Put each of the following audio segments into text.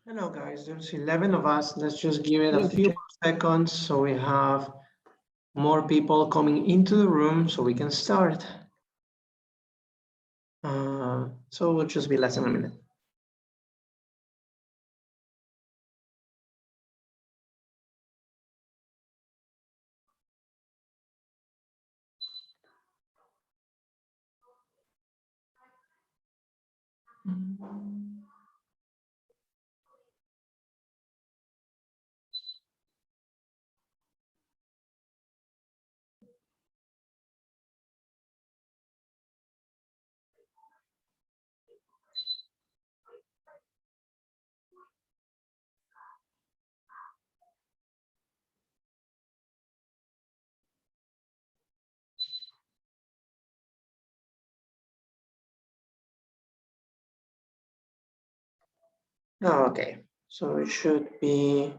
Hello guys, there's 11 of us. Let's just give it a Hello, few teacher. more seconds so we have more people coming into the room so we can start. So we'll just be less than a minute. Okay, so it should be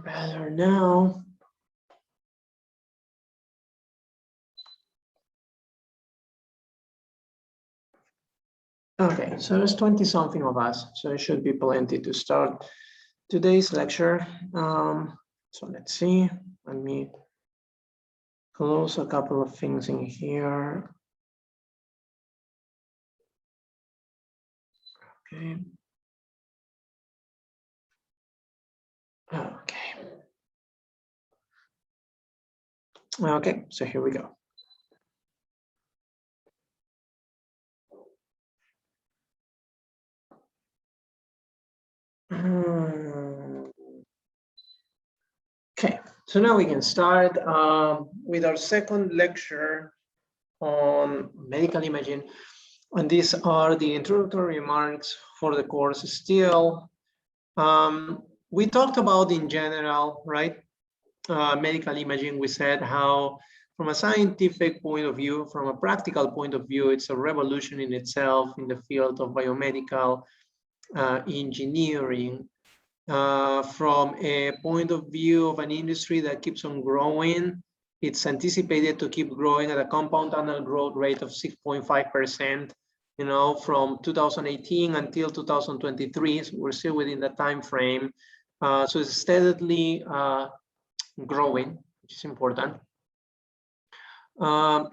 better now. Okay, so there's 20 something of us, so it should be plenty to start today's lecture. So let's see, let me close a couple of things in here. Okay. Okay. Okay, so here we go. Okay, so now we can start with our second lecture on medical imaging. And these are the introductory remarks for the course still. We talked about in general, right? Medical imaging, we said how from a scientific point of view, from a practical point of view, it's a revolution in itself in the field of biomedical engineering. From a point of view of an industry that keeps on growing, it's anticipated to keep growing at a compound annual growth rate of 6.5%, you know, from 2018 until 2023. So we're still within the time frame. So it's steadily growing, which is important.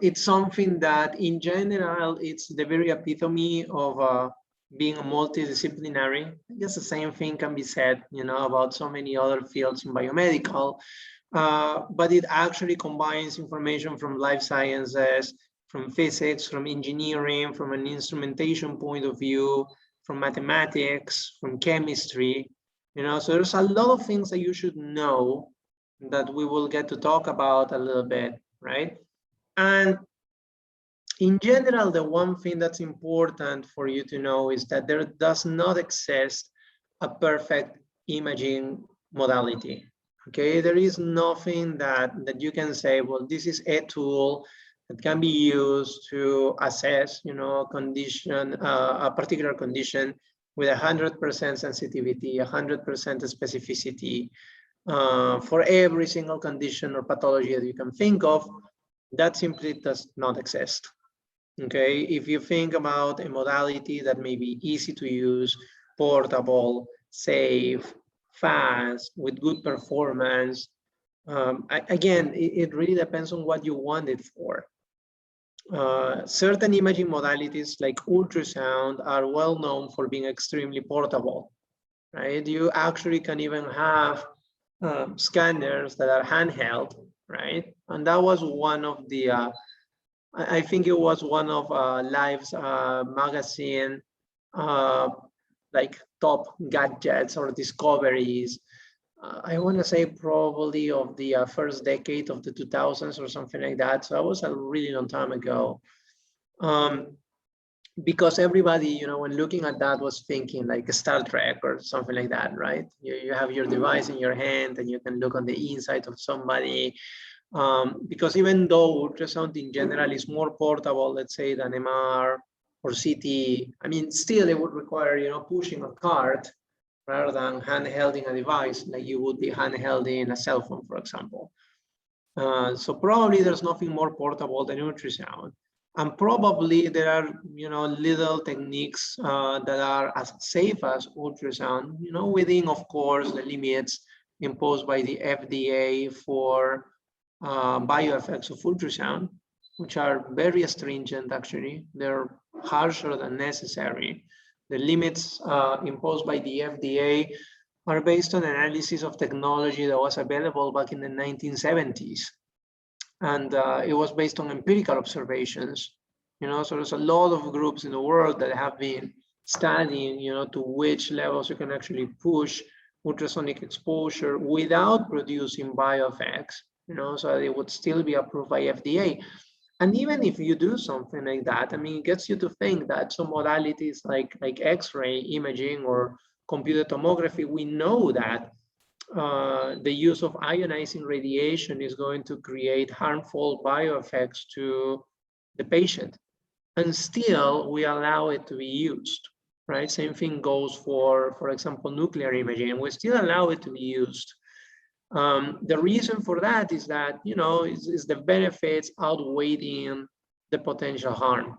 It's something that in general, it's the very epitome of being multidisciplinary. I guess the same thing can be said, you know, about so many other fields in biomedical, but it actually combines information from life sciences, from physics, from engineering, from an instrumentation point of view, from mathematics, from chemistry, you know, so there's a lot of things that you should know that we will get to talk about a little bit, right? And in general, the one thing that's important for you to know is that there does not exist a perfect imaging modality. Okay, there is nothing that you can say, well, this is a tool that can be used to assess, you know, a condition, a particular condition with 100% sensitivity, 100% specificity for every single condition or pathology that you can think of. That simply does not exist. Okay, if you think about a modality that may be easy to use, portable, safe, fast, with good performance, again, it really depends on what you want it for. Certain imaging modalities like ultrasound are well known for being extremely portable, right? You actually can even have scanners that are handheld, right? And that was one of the I think it was one of Life's magazine, like top gadgets or discoveries. I want to say probably of the first decade of the 2000s or something like that. So that was a really long time ago. Because everybody, you know, when looking at that was thinking like Star Trek or something like that, right? You have your device in your hand and you can look on the inside of somebody. Because even though ultrasound in general is more portable, let's say, than MR or CT, I mean, still it would require, you know, pushing a cart rather than handhelding a device like you would be handhelding a cell phone, for example. So probably there's nothing more portable than ultrasound. And probably there are, little techniques that are as safe as ultrasound, within, of course, the limits imposed by the FDA for bioeffects of ultrasound, which are very stringent, actually. They're harsher than necessary. The limits imposed by the FDA are based on analysis of technology that was available back in the 1970s. And it was based on empirical observations, so there's a lot of groups in the world that have been studying, to which levels you can actually push ultrasonic exposure without producing bioeffects, so it would still be approved by FDA. And even if you do something like that, I mean, it gets you to think that some modalities like X-ray imaging or computer tomography, we know that the use of ionizing radiation is going to create harmful bioeffects to the patient. And still, we allow it to be used, right? Same thing goes for example, nuclear imaging. We still allow it to be used. The reason for that is that, is the benefits outweighing the potential harm,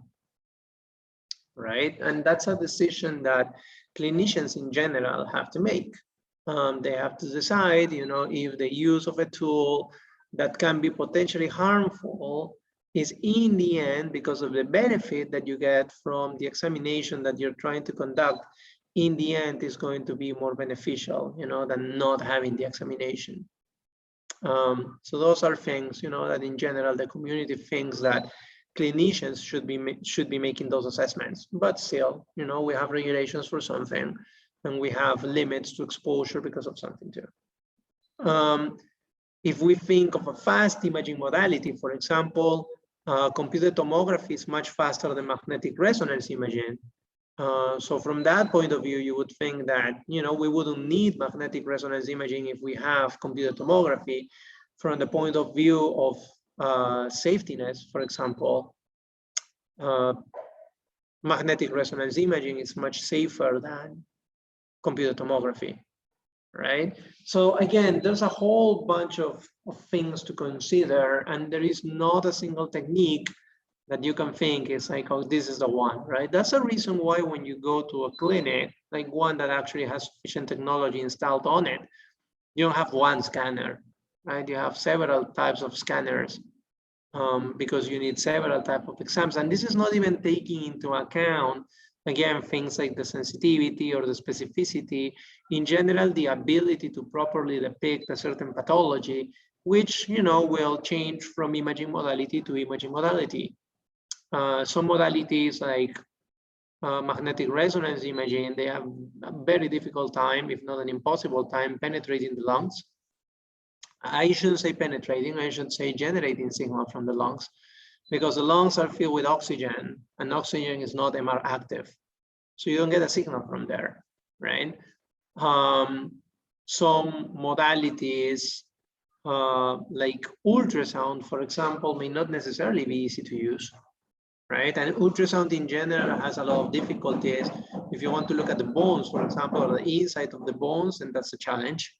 right? And that's a decision that clinicians in general have to make. They have to decide, if the use of a tool that can be potentially harmful is in the end, because of the benefit that you get from the examination that you're trying to conduct, in the end is going to be more beneficial, than not having the examination. So those are things, that in general, the community thinks that clinicians should be making those assessments. But still, we have regulations for something, and we have limits to exposure because of something too. If we think of a fast imaging modality, for example, computer tomography is much faster than magnetic resonance imaging. So from that point of view, you would think that, we wouldn't need magnetic resonance imaging if we have computer tomography. From the point of view of safetiness, for example, magnetic resonance imaging is much safer than computer tomography, right? So again, there's a whole bunch of things to consider, and there is not a single technique that you can think is like, oh, this is the one, right? That's a reason why when you go to a clinic, like one that actually has sufficient technology installed on it, you don't have one scanner, right? You have several types of scanners because you need several types of exams. And this is not even taking into account, again, things like the sensitivity or the specificity, in general, the ability to properly depict a certain pathology, which, will change from imaging modality to imaging modality. Some modalities like magnetic resonance imaging, they have a very difficult time, if not an impossible time, penetrating the lungs. I shouldn't say penetrating, I should say generating signal from the lungs, because the lungs are filled with oxygen, and oxygen is not MR active. So you don't get a signal from there, right? Some modalities like ultrasound, for example, may not necessarily be easy to use, right? And ultrasound in general has a lot of difficulties. If you want to look at the bones, for example, or the inside of the bones, then that's a challenge,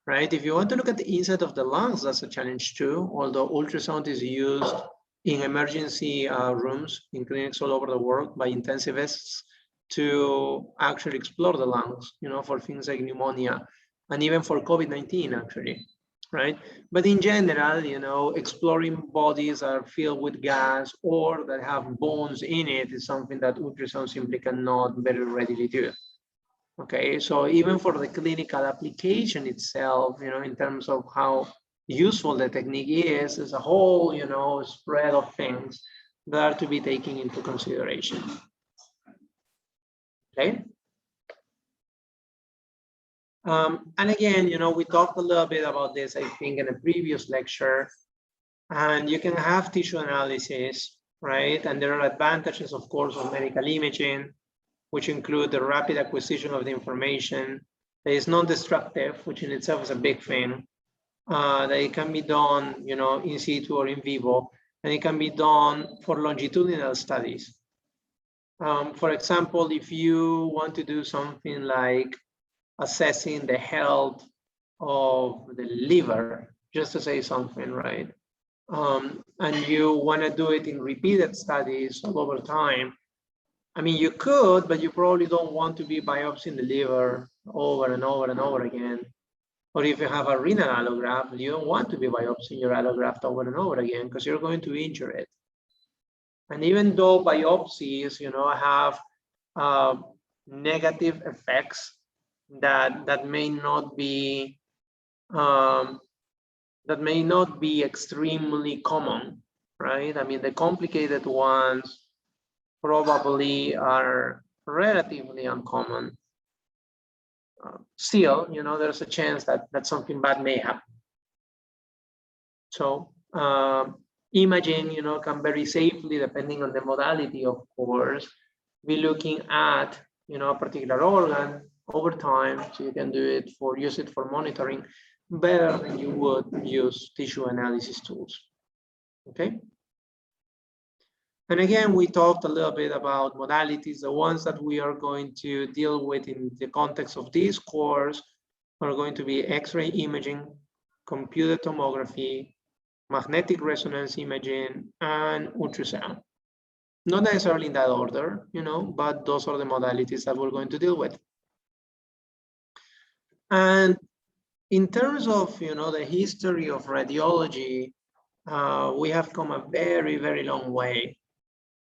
right? If you want to look at the inside of the lungs, that's a challenge too, although ultrasound is used in emergency rooms in clinics all over the world by intensivists to actually explore the lungs, for things like pneumonia, and even for COVID-19 actually, right? But in general, exploring bodies that are filled with gas or that have bones in it is something that ultrasound simply cannot very readily do. Okay, so even for the clinical application itself, in terms of how useful the technique is, there's a whole, spread of things that are to be taken into consideration. Okay. And again, we talked a little bit about this, I think, in a previous lecture, and you can have tissue analysis, right? And there are advantages, of course, of medical imaging, which include the rapid acquisition of the information that is non-destructive, which in itself is a big thing, that it can be done, in situ or in vivo, and it can be done for longitudinal studies. For example, if you want to do something like assessing the health of the liver, just to say something, right? and you want to do it in repeated studies all over time, I mean, you could, but you probably don't want to be biopsying the liver over and over and over again. Or if you have a renal allograft, you don't want to be biopsying your allograft over and over again because you're going to injure it. And even though biopsies, have negative effects that may not be extremely common, right? I mean, the complicated ones probably are relatively uncommon. Still, there's a chance that something bad may happen. So imaging, can very safely, depending on the modality, of course, be looking at, a particular organ over time. So you can use it for monitoring better than you would use tissue analysis tools. Okay. And again, we talked a little bit about modalities. The ones that we are going to deal with in the context of this course are going to be X-ray imaging, computed tomography, magnetic resonance imaging, and ultrasound. Not necessarily in that order, but those are the modalities that we're going to deal with. And in terms of, the history of radiology, we have come a very, very long way.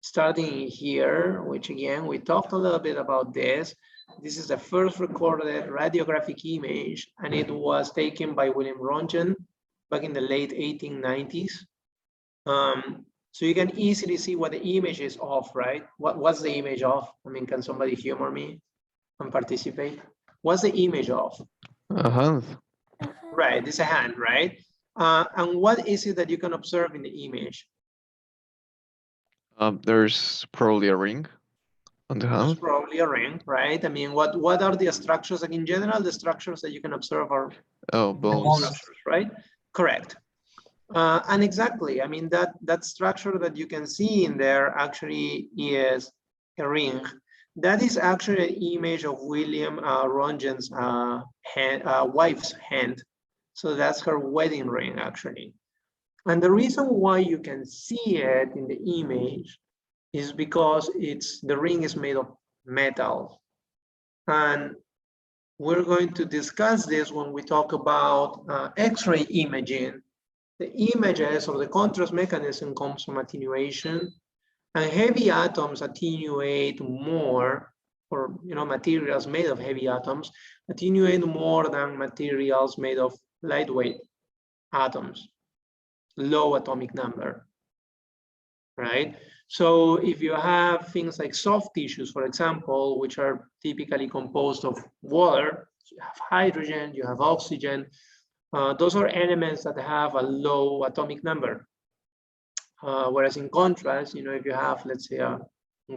Starting here, which again, we talked a little bit about this. This is the first recorded radiographic image, and it was taken by William Röntgen back in the late 1890s. So you can easily see what the image is of, right? What's the image of? I mean, can somebody humor me and participate? What's the image of? A hand. Right, it's a hand, right? And what is it that you can observe in the image? There's probably a ring on the hand. There's probably a ring, right? I mean, what are the structures? Like in general, the structures that you can observe are Bones. structures, right? Correct. And exactly, I mean, that structure that you can see in there actually is a ring. That is actually an image of William Röntgen's wife's hand. So that's her wedding ring, actually. And the reason why you can see it in the image is because the ring is made of metal. And we're going to discuss this when we talk about X-ray imaging. The images or the contrast mechanism comes from attenuation, and heavy atoms attenuate more, or materials made of heavy atoms attenuate more than materials made of lightweight atoms, low atomic number, right? So if you have things like soft tissues, for example, which are typically composed of water, you have hydrogen, you have oxygen, those are elements that have a low atomic number. Whereas in contrast, if you have, let's say, a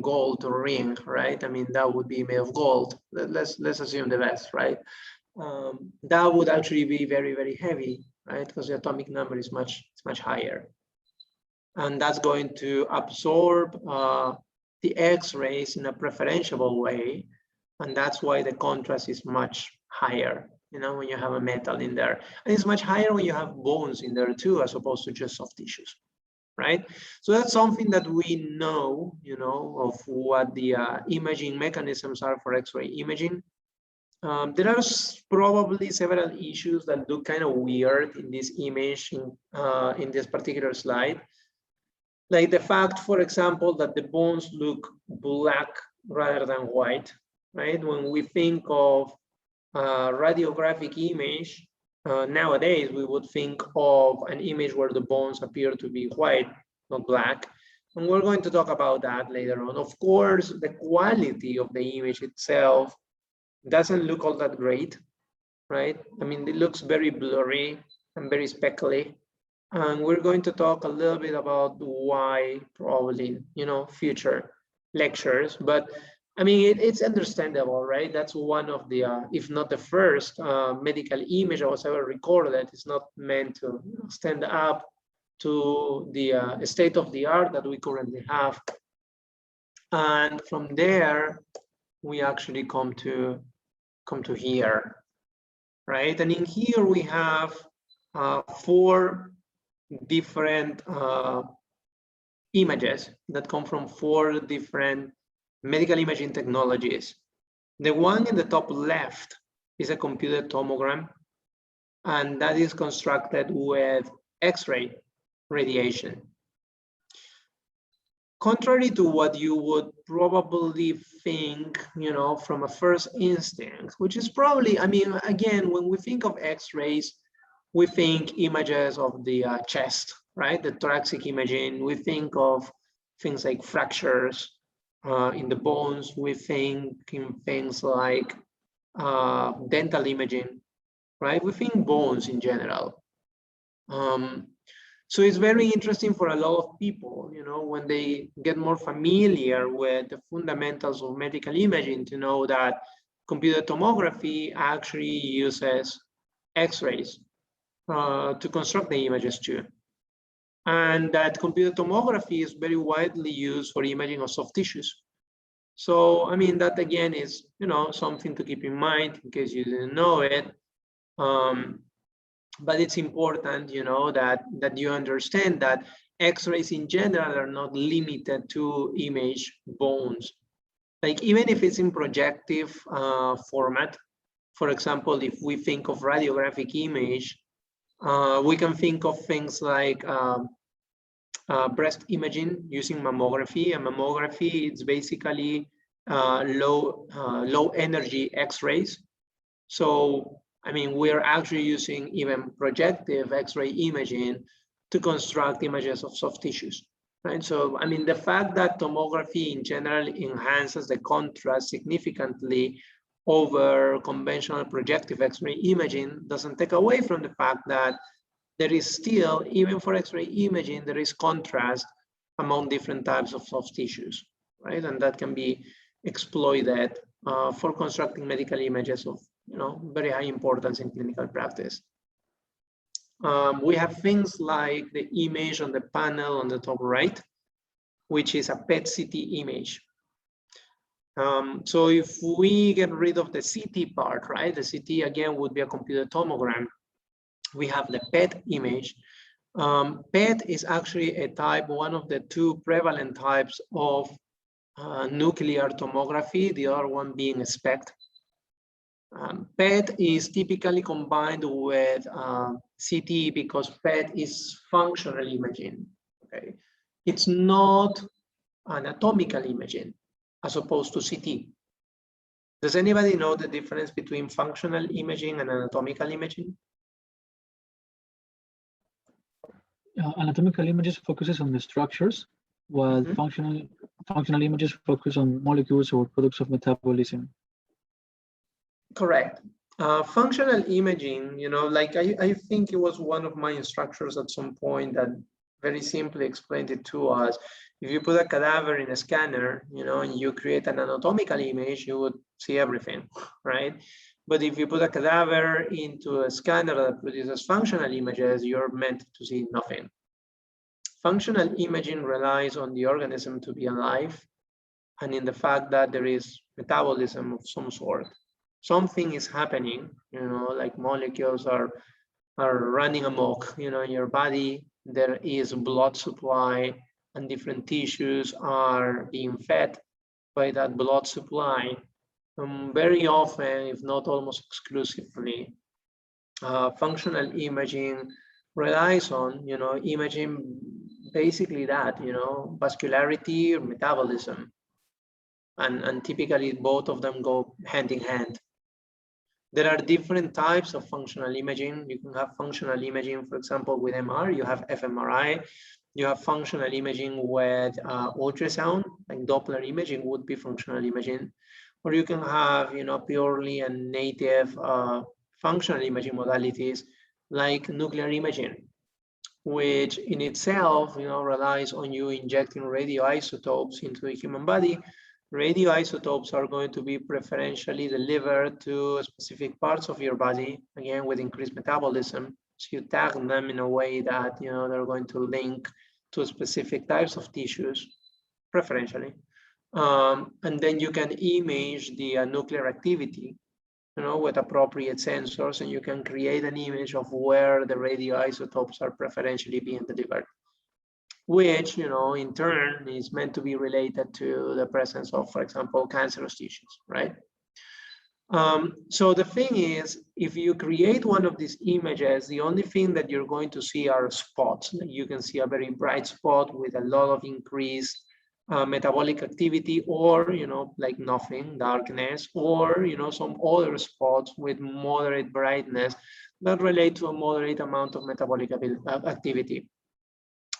gold ring, right? I mean, that would be made of gold. Let's assume the best, right? That would actually be very, very heavy, right? Because the atomic number is much higher. And that's going to absorb the X-rays in a preferential way. And that's why the contrast is much higher, when you have a metal in there. And it's much higher when you have bones in there too, as opposed to just soft tissues, right? So that's something that we know, of what the imaging mechanisms are for X-ray imaging. There are probably several issues that look kind of weird in this image, in this particular slide. Like the fact, for example, that the bones look black rather than white, right? When we think of radiographic image, nowadays we would think of an image where the bones appear to be white, not black. And we're going to talk about that later on. Of course, the quality of the image itself doesn't look all that great, right? I mean, it looks very blurry and very speckly. And we're going to talk a little bit about why, probably, future lectures. But I mean, it's understandable, right? That's one of the, if not the first medical image that was ever recorded. It's not meant to stand up to the state of the art that we currently have. And from there, we actually come to here, right? And in here we have 4 different images that come from 4 different medical imaging technologies. The one in the top left is a computed tomogram, and that is constructed with X-ray radiation. Contrary to what you would probably think, you know, from a first instinct, which is probably, I mean, again, when we think of X-rays, we think images of the chest, right? The thoracic imaging. We think of things like fractures in the bones. We think in things like dental imaging, right? We think bones in general. So it's very interesting for a lot of people, you know, when they get more familiar with the fundamentals of medical imaging, to know that computed tomography actually uses X-rays to construct the images too. And that computed tomography is very widely used for imaging of soft tissues. So, I mean, that again is, you know, something to keep in mind in case you didn't know it. But it's important, you know, that you understand that X-rays in general are not limited to image bones. Like, even if it's in projective format, for example, if we think of radiographic image, we can think of things like breast imaging using mammography. And mammography, it's basically low energy X-rays. So, I mean, we're actually using even projective X-ray imaging to construct images of soft tissues, right? So, I mean, the fact that tomography in general enhances the contrast significantly over conventional projective X-ray imaging doesn't take away from the fact that there is still, even for X-ray imaging, there is contrast among different types of soft tissues, right? And that can be exploited for constructing medical images of, you know, very high importance in clinical practice. We have things like the image on the panel on the top right, which is a PET-CT image. So if we get rid of the CT part, right, the CT again would be a computed tomogram. We have the PET image. PET is actually a type, one of the 2 prevalent types of nuclear tomography, the other one being SPECT. PET is typically combined with CT because PET is functional imaging. Okay, it's not anatomical imaging as opposed to CT. Does anybody know the difference between functional imaging and anatomical imaging? Anatomical images focuses on the structures, while functional images focus on molecules or products of metabolism. Correct. Functional imaging, you know, like I think it was one of my instructors at some point that very simply explained it to us. If you put a cadaver in a scanner, you know, and you create an anatomical image, you would see everything, right? But if you put a cadaver into a scanner that produces functional images, you're meant to see nothing. Functional imaging relies on the organism to be alive and in the fact that there is metabolism of some sort. Something is happening, you know, like molecules are running amok, you know, in your body. There is blood supply and different tissues are being fed by that blood supply. Very often, if not almost exclusively, functional imaging relies on, you know, imaging basically that, you know, vascularity or metabolism. And typically both of them go hand in hand. There are different types of functional imaging. You can have functional imaging, for example, with MR, you have fMRI, you have functional imaging with ultrasound, like Doppler imaging would be functional imaging, or you can have, you know, purely and native functional imaging modalities like nuclear imaging, which in itself, you know, relies on you injecting radioisotopes into the human body. Radioisotopes are going to be preferentially delivered to specific parts of your body, again, with increased metabolism. So you tag them in a way that, you know, they're going to link to specific types of tissues, preferentially. And then you can image the nuclear activity you know, with appropriate sensors, and you can create an image of where the radioisotopes are preferentially being delivered, which, you know, in turn is meant to be related to the presence of, for example, cancerous tissues, right? So the thing is, if you create one of these images, the only thing that you're going to see are spots. You can see a very bright spot with a lot of increased metabolic activity, or, you know, like nothing, darkness, or, you know, some other spots with moderate brightness that relate to a moderate amount of metabolic activity.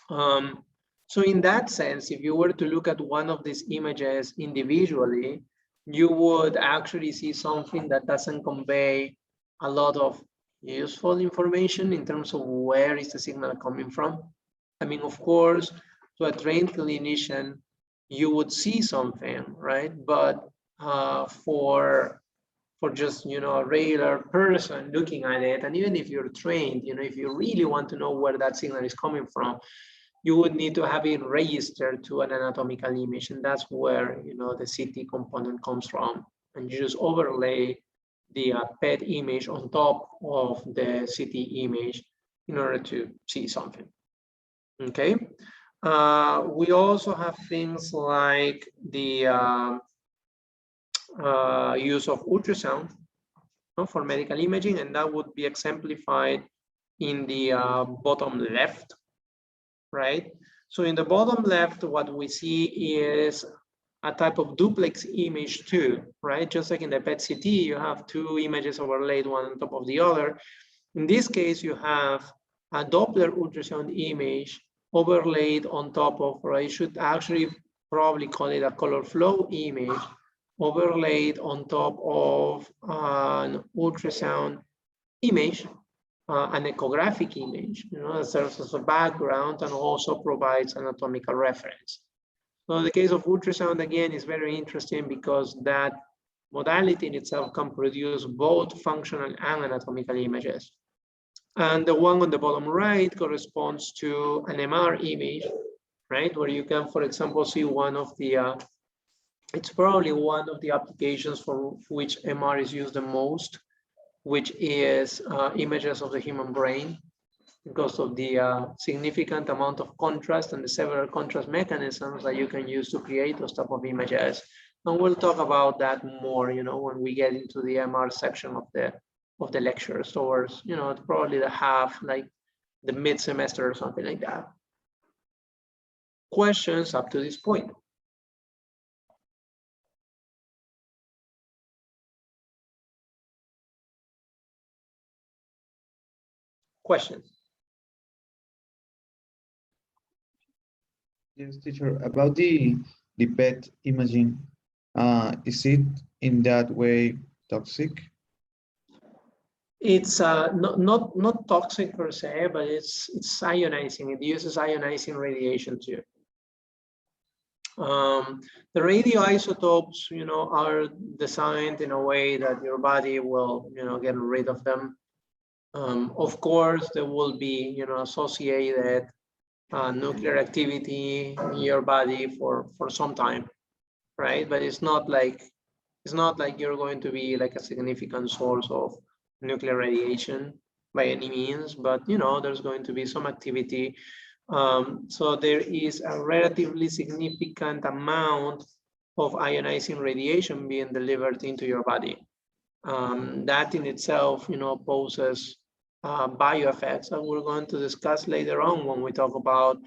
So in that sense, if you were to look at one of these images individually, you would actually see something that doesn't convey a lot of useful information in terms of where is the signal coming from. I mean, of course, to a trained clinician, you would see something, right? But for just, you know, a regular person looking at it, and even if you're trained, you know, if you really want to know where that signal is coming from, you would need to have it registered to an anatomical image, and that's where, you know, the CT component comes from, and you just overlay the PET image on top of the CT image in order to see something. Okay. We also have things like the use of ultrasound, you know, for medical imaging, and that would be exemplified in the bottom left, right? So in the bottom left, what we see is a type of duplex image too, right? Just like in the PET CT, you have two images overlaid one on top of the other. In this case, you have a Doppler ultrasound image overlaid on top of, or I should actually probably call it a color flow image, overlaid on top of an ultrasound image, an echographic image, you know, that serves as a background and also provides anatomical reference. So the case of ultrasound, again, is very interesting because that modality in itself can produce both functional and anatomical images. And the one on the bottom right corresponds to an MR image, right? Where you can, for example, see one of the, it's probably one of the applications for which MR is used the most, which is images of the human brain, because of the significant amount of contrast and the several contrast mechanisms that you can use to create those type of images. And we'll talk about that more, you know, when we get into the MR section of the lectures, towards, you know, probably the half, like the mid-semester or something like that. Questions up to this point? Questions? Yes, teacher, about the PET imaging, is it in that way toxic? It's not toxic per se, but it's ionizing. It uses ionizing radiation too. The radioisotopes, you know, are designed in a way that your body will, you know, get rid of them. Of course, there will be, you know, associated nuclear activity in your body for some time, right? But it's not like you're going to be like a significant source of nuclear radiation by any means, but, you know, there's going to be some activity. So there is a relatively significant amount of ionizing radiation being delivered into your body. That in itself, you know, poses bioeffects that we're going to discuss later on when we talk about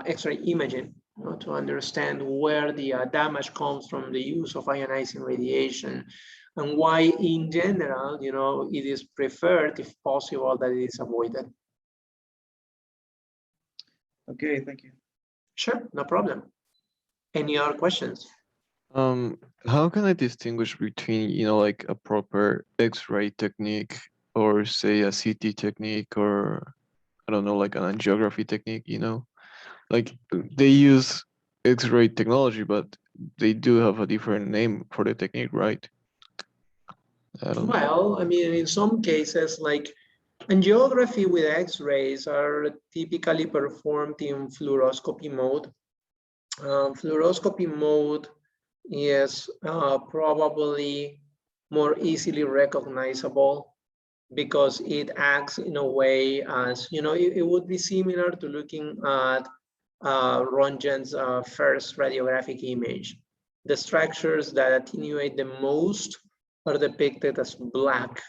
X-ray imaging, you know, to understand where the damage comes from the use of ionizing radiation, and why in general, you know, it is preferred, if possible, that it is avoided. Okay, thank you. Sure, no problem. Any other questions? How can I distinguish between, you know, like a proper X-ray technique or say a CT technique, or I don't know, like an angiography technique, you know? Like they use X-ray technology, but they do have a different name for the technique, right? Well, I mean, in some cases, like angiography with X-rays are typically performed in fluoroscopy mode. Fluoroscopy mode is probably more easily recognizable because it acts in a way as, you know, it would be similar to looking at Röntgen's first radiographic image. The structures that attenuate the most are depicted as black,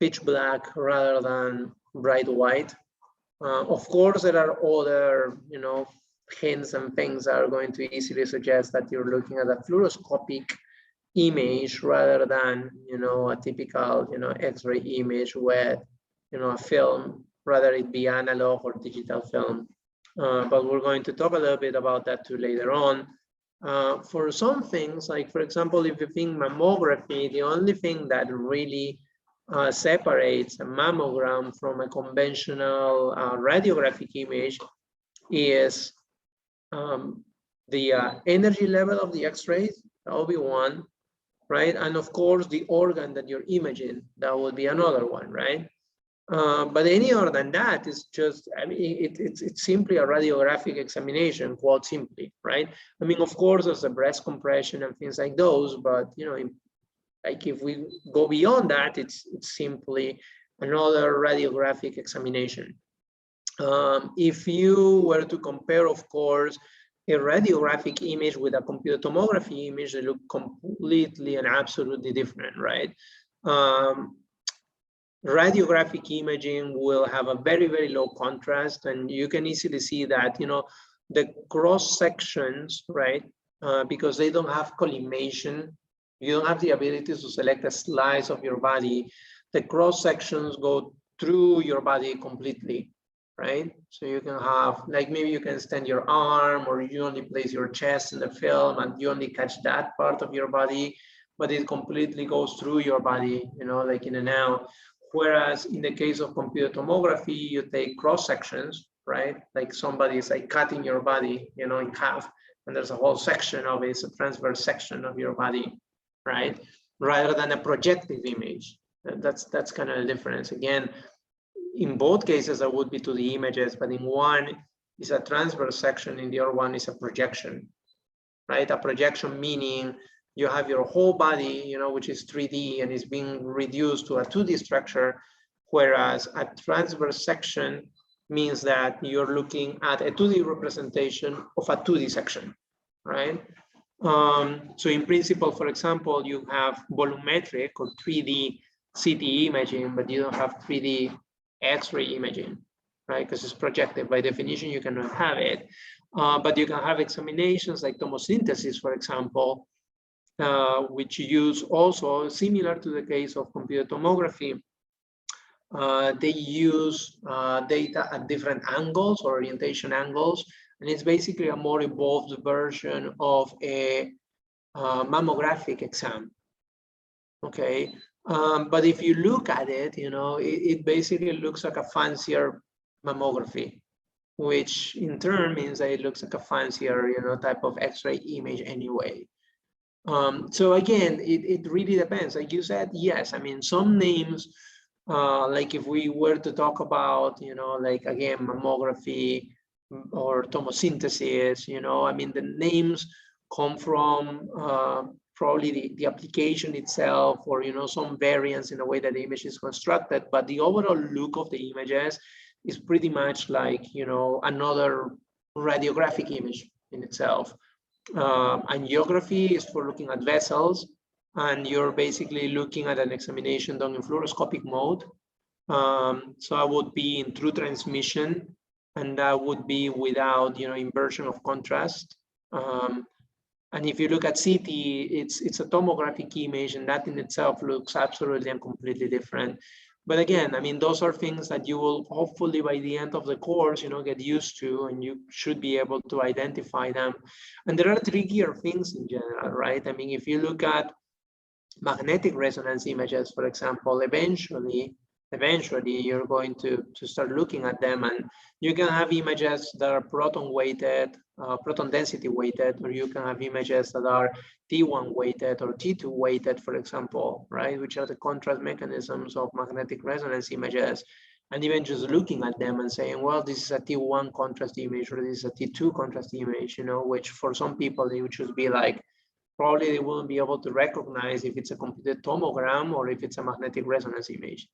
pitch black, rather than bright white. Of course, there are other, you know, hints and things that are going to easily suggest that you're looking at a fluoroscopic image rather than, you know, a typical, you know, X-ray image with, you know, a film, rather it be analog or digital film. But we're going to talk a little bit about that too later on. For some things, like for example, if you think mammography, the only thing that really separates a mammogram from a conventional radiographic image is the energy level of the X-rays. That will be one, right? And of course, the organ that you're imaging, that would be another one, right? But any other than that is just, I mean, it's simply a radiographic examination, quite simply, right? I mean, of course, there's a breast compression and things like those, but, you know, like if we go beyond that, it's simply another radiographic examination. If you were to compare, of course, a radiographic image with a computed tomography image, they look completely and absolutely different, right? Radiographic imaging will have a very, very low contrast, and you can easily see that, you know, the cross sections, right? Because they don't have collimation, you don't have the ability to select a slice of your body. The cross sections go through your body completely, right? So you can have, like, maybe you can extend your arm, or you only place your chest in the film and you only catch that part of your body, but it completely goes through your body, you know, like in and out. Whereas in the case of computed tomography, you take cross sections, right? Like somebody is like cutting your body, you know, in half, and there's a whole section of it, it's a transverse section of your body, right? Rather than a projective image. That's kind of the difference. Again, in both cases, that would be to the images, but in one is a transverse section, in the other one is a projection, right? A projection meaning you have your whole body, you know, which is 3D and is being reduced to a 2D structure, whereas a transverse section means that you're looking at a 2D representation of a 2D section, right? So in principle, for example, you have volumetric or 3D CT imaging, but you don't have 3D X-ray imaging, right? Because it's projected. By definition, you cannot have it. But you can have examinations like tomosynthesis, for example, which use also, similar to the case of computed tomography, they use data at different angles or orientation angles, and it's basically a more evolved version of a mammographic exam. Okay, but if you look at it, you know, it basically looks like a fancier mammography, which in turn means that it looks like a fancier, you know, type of X-ray image anyway. So again, it really depends. Like you said, yes, I mean, some names, like if we were to talk about, you know, like again, mammography or tomosynthesis, you know, I mean, the names come from probably the application itself, or, you know, some variance in the way that the image is constructed, but the overall look of the images is pretty much like, you know, another radiographic image in itself. Angiography is for looking at vessels, and you're basically looking at an examination done in fluoroscopic mode. So I would be in true transmission, and that would be without, you know, inversion of contrast. And if you look at CT, it's a tomographic image, and that in itself looks absolutely and completely different. But again, I mean, those are things that you will hopefully by the end of the course, you know, get used to, and you should be able to identify them. And there are trickier things in general, right? I mean, if you look at magnetic resonance images, for example, eventually you're going to start looking at them, and you can have images that are proton weighted, proton density weighted, or you can have images that are T1 weighted or T2 weighted, for example, right? Which are the contrast mechanisms of magnetic resonance images. And even just looking at them and saying, well, this is a T1 contrast image, or this is a T2 contrast image, you know, which for some people, it would just be like, probably they won't be able to recognize if it's a computed tomogram or if it's a magnetic resonance image.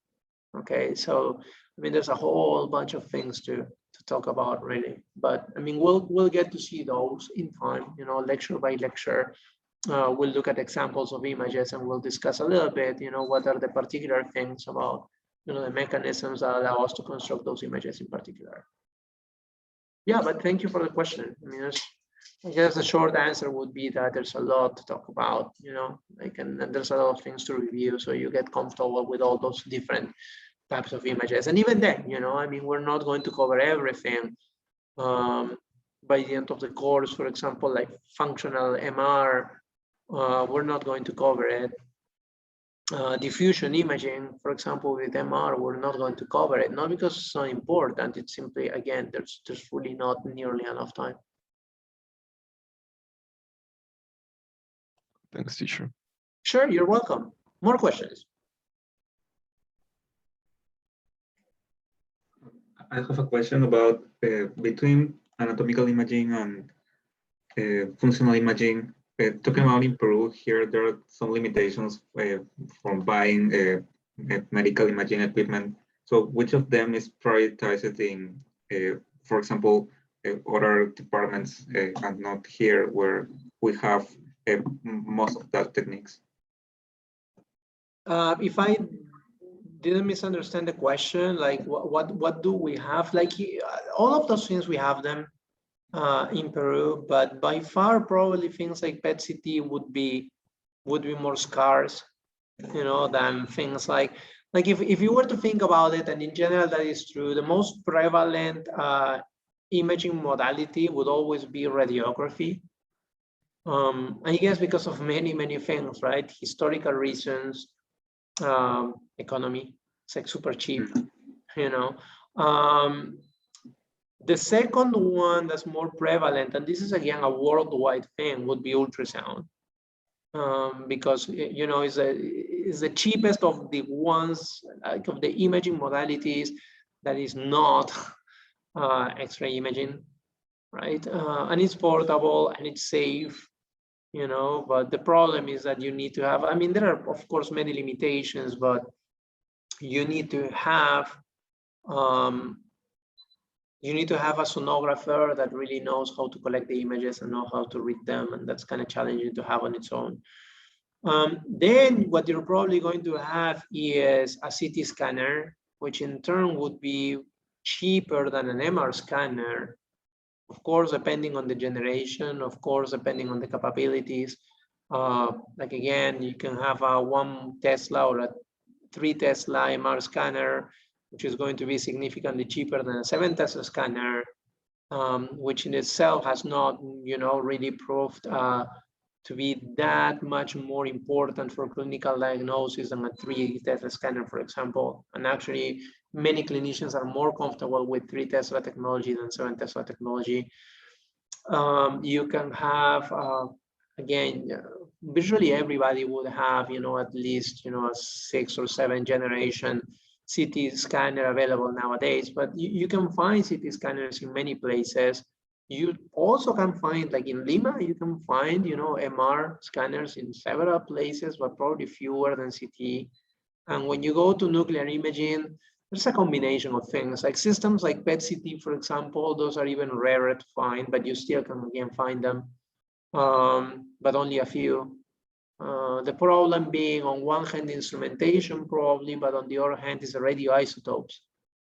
Okay, so I mean, there's a whole bunch of things to talk about, really. But I mean, we'll get to see those in time, you know, lecture by lecture. We'll look at examples of images and we'll discuss a little bit, you know, what are the particular things about, you know, the mechanisms that allow us to construct those images in particular. Yeah, but thank you for the question. I mean, I guess the short answer would be that there's a lot to talk about, you know, like, and there's a lot of things to review, so you get comfortable with all those different types of images. And even then, you know, I mean, we're not going to cover everything. By the end of the course, for example, like functional MR, we're not going to cover it. Diffusion imaging, for example, with MR, we're not going to cover it, not because it's not important, it's simply, again, there's really not nearly enough time. Thanks, teacher. Sure, you're welcome. More questions? I have a question about between anatomical imaging and functional imaging. Talking about in Peru, here there are some limitations for buying medical imaging equipment. So which of them is prioritized in, for example, other departments and not here where we have most of that techniques? If I didn't misunderstand the question, like what do we have? Like all of those things, we have them in Peru, but by far probably things like PET-CT would be more scarce, you know, than things like if you were to think about it, and in general that is true, the most prevalent imaging modality would always be radiography. I guess because of many things, right? Historical reasons, economy, it's like super cheap, you know. The second one that's more prevalent, and this is again a worldwide thing, would be ultrasound, because, you know, is the cheapest of the ones, like of the imaging modalities that is not X-ray imaging, right? And it's portable and it's safe, you know. But the problem is that you need to have, I mean, there are of course many limitations, but you need to have a sonographer that really knows how to collect the images and know how to read them, and that's kind of challenging to have on its own. Then what you're probably going to have is a CT scanner, which in turn would be cheaper than an MR scanner, of course, depending on the generation, of course, depending on the capabilities. Like again, you can have a 1 Tesla or a 3 Tesla MR scanner, which is going to be significantly cheaper than a 7 Tesla scanner, which in itself has not, you know, really proved to be that much more important for clinical diagnosis than a 3 Tesla scanner, for example. And actually, many clinicians are more comfortable with 3 Tesla technology than 7 Tesla technology. You can have, again, visually everybody would have, you know, at least, you know, a 6 or 7 generation CT scanner available nowadays, but you can find CT scanners in many places. You also can find, like in Lima, you can find, you know, MR scanners in several places, but probably fewer than CT. And when you go to nuclear imaging, there's a combination of things, like systems like PET-CT, for example. Those are even rarer to find, but you still can again find them, but only a few. The problem being, on one hand, instrumentation probably, but on the other hand is the radioisotopes,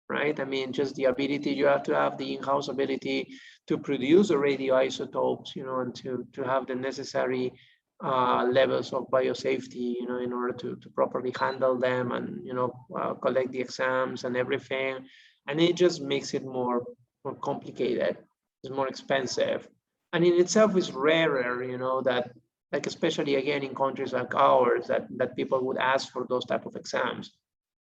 right? I mean, just the ability, you have to have the in-house ability to produce the radioisotopes, you know, and to have the necessary levels of biosafety, you know, in order to properly handle them and, you know, collect the exams and everything. And it just makes it more complicated. It's more expensive. And in itself is rarer, you know, that, like, especially again in countries like ours, that people would ask for those type of exams.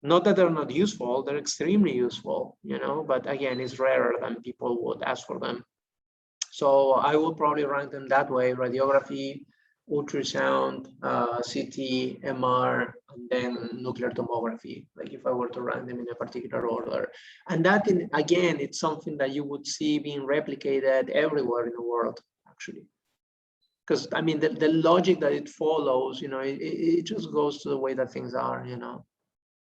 Not that they're not useful, they're extremely useful, you know, but again, it's rarer than people would ask for them. So I will probably rank them that way: radiography, ultrasound, CT, MR, and then nuclear tomography, like if I were to rank them in a particular order. And that, again, it's something that you would see being replicated everywhere in the world, actually. because I mean, the logic that it follows, you know, it just goes to the way that things are, you know.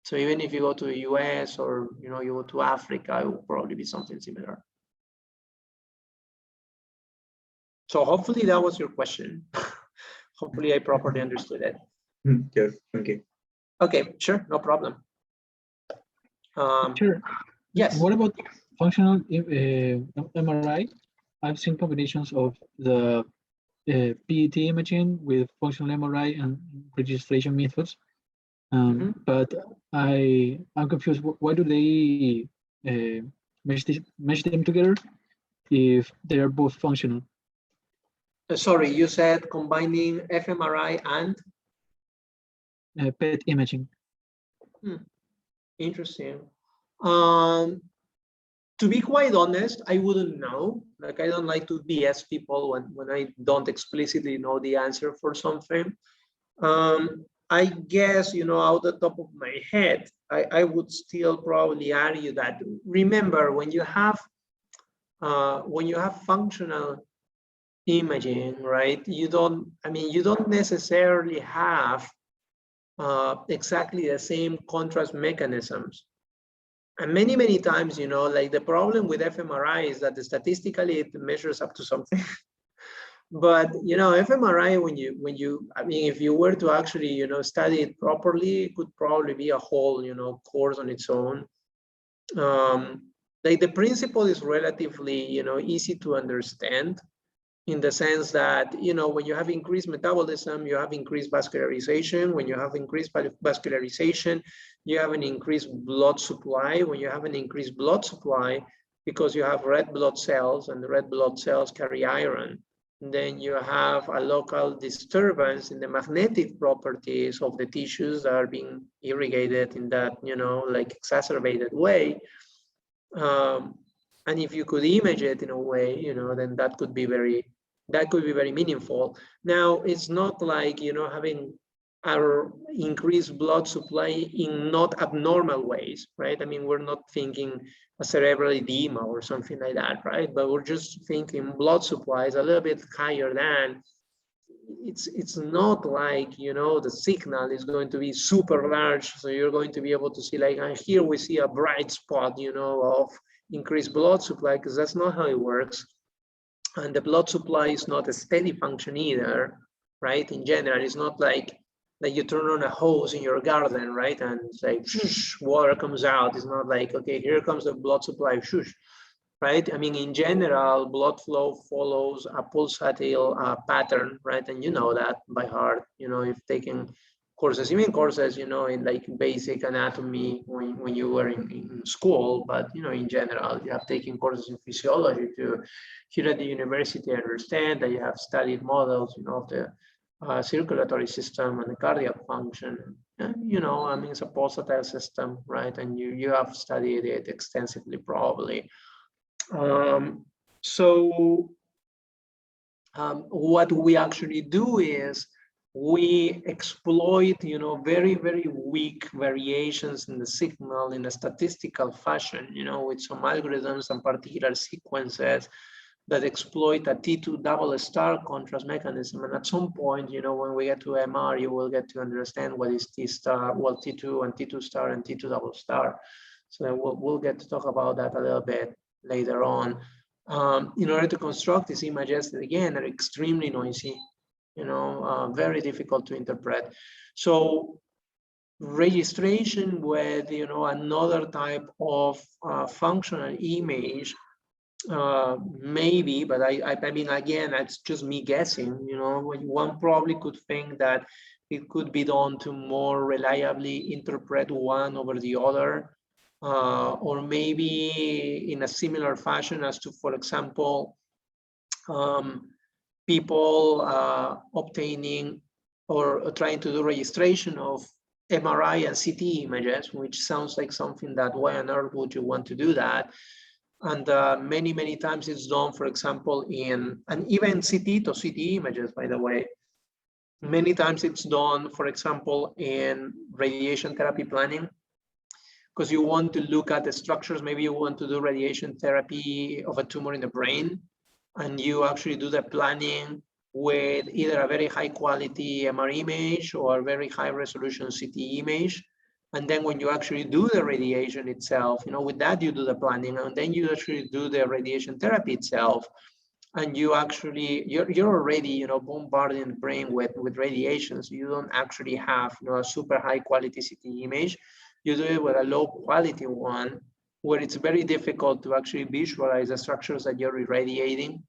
So even if you go to the US or, you know, you go to Africa, it will probably be something similar. So hopefully that was your question. Hopefully I properly understood it. Yes, thank you. Okay, sure, no problem. Sure. Yes. What about functional MRI? I've seen combinations of the PET imaging with functional MRI and registration methods. But I'm confused. Why do they mesh them together if they are both functional? Sorry, you said combining fMRI and? PET imaging. Interesting. To be quite honest, I wouldn't know. Like, I don't like to BS people when I don't explicitly know the answer for something. I guess, you know, out the top of my head, I would still probably argue that, remember, when you have functional imaging, right, you don't necessarily have exactly the same contrast mechanisms. And many times, you know, like the problem with fMRI is that statistically it measures up to something. But, you know, fMRI, I mean, if you were to actually, you know, study it properly, it could probably be a whole, you know, course on its own. Like the principle is relatively, you know, easy to understand, in the sense that, you know, when you have increased metabolism, you have increased vascularization. When you have increased vascularization, you have an increased blood supply. When you have an increased blood supply, because you have red blood cells, and the red blood cells carry iron, then you have a local disturbance in the magnetic properties of the tissues that are being irrigated in that, you know, like exacerbated way. And if you could image it in a way, you know, then that could be very meaningful. Now, it's not like, you know, having our increased blood supply in not abnormal ways, right? I mean, we're not thinking a cerebral edema or something like that, right? But we're just thinking blood supply is a little bit higher than, it's not like, you know, the signal is going to be super large, so you're going to be able to see, like, here we see a bright spot, you know, of increased blood supply, because that's not how it works. And the blood supply is not a steady function either, right? In general, it's not like you turn on a hose in your garden, right? And it's like, shoosh, water comes out. It's not like, okay, here comes the blood supply, shoosh, right? I mean, in general, blood flow follows a pulsatile pattern, right? And you know that by heart, you know, if taking courses, even courses, you know, in like basic anatomy when you were in school, but, you know, in general, you have taken courses in physiology to, here at the university, understand that you have studied models, you know, of the circulatory system and the cardiac function. And, you know, I mean, it's a pulsatile system, right? And you have studied it extensively, probably. What we actually do is we exploit, you know, very weak variations in the signal in a statistical fashion, you know, with some algorithms and particular sequences that exploit a T2 double star contrast mechanism. And at some point, you know, when we get to MR, you will get to understand what is T star, well, T2 and T2 star and T2 double star. So we'll get to talk about that a little bit later on. In order to construct these images that, again, are extremely noisy, you know, very difficult to interpret. So registration with, you know, another type of functional image, maybe, but I mean, again, that's just me guessing, you know, one probably could think that it could be done to more reliably interpret one over the other. Or maybe in a similar fashion as to, for example, people obtaining or trying to do registration of MRI and CT images, which sounds like something that, why on earth would you want to do that? And many times it's done, for example, and even CT to CT images, by the way, many times it's done, for example, in radiation therapy planning, because you want to look at the structures. Maybe you want to do radiation therapy of a tumor in the brain, and you actually do the planning with either a very high quality MR image or a very high resolution CT image. And then when you actually do the radiation itself, with that you do the planning, and then you actually do the radiation therapy itself. And you actually, you're already, bombarding the brain with radiation. So you don't actually have, a super high quality CT image. You do it with a low quality one, where it's very difficult to actually visualize the structures that you're irradiating.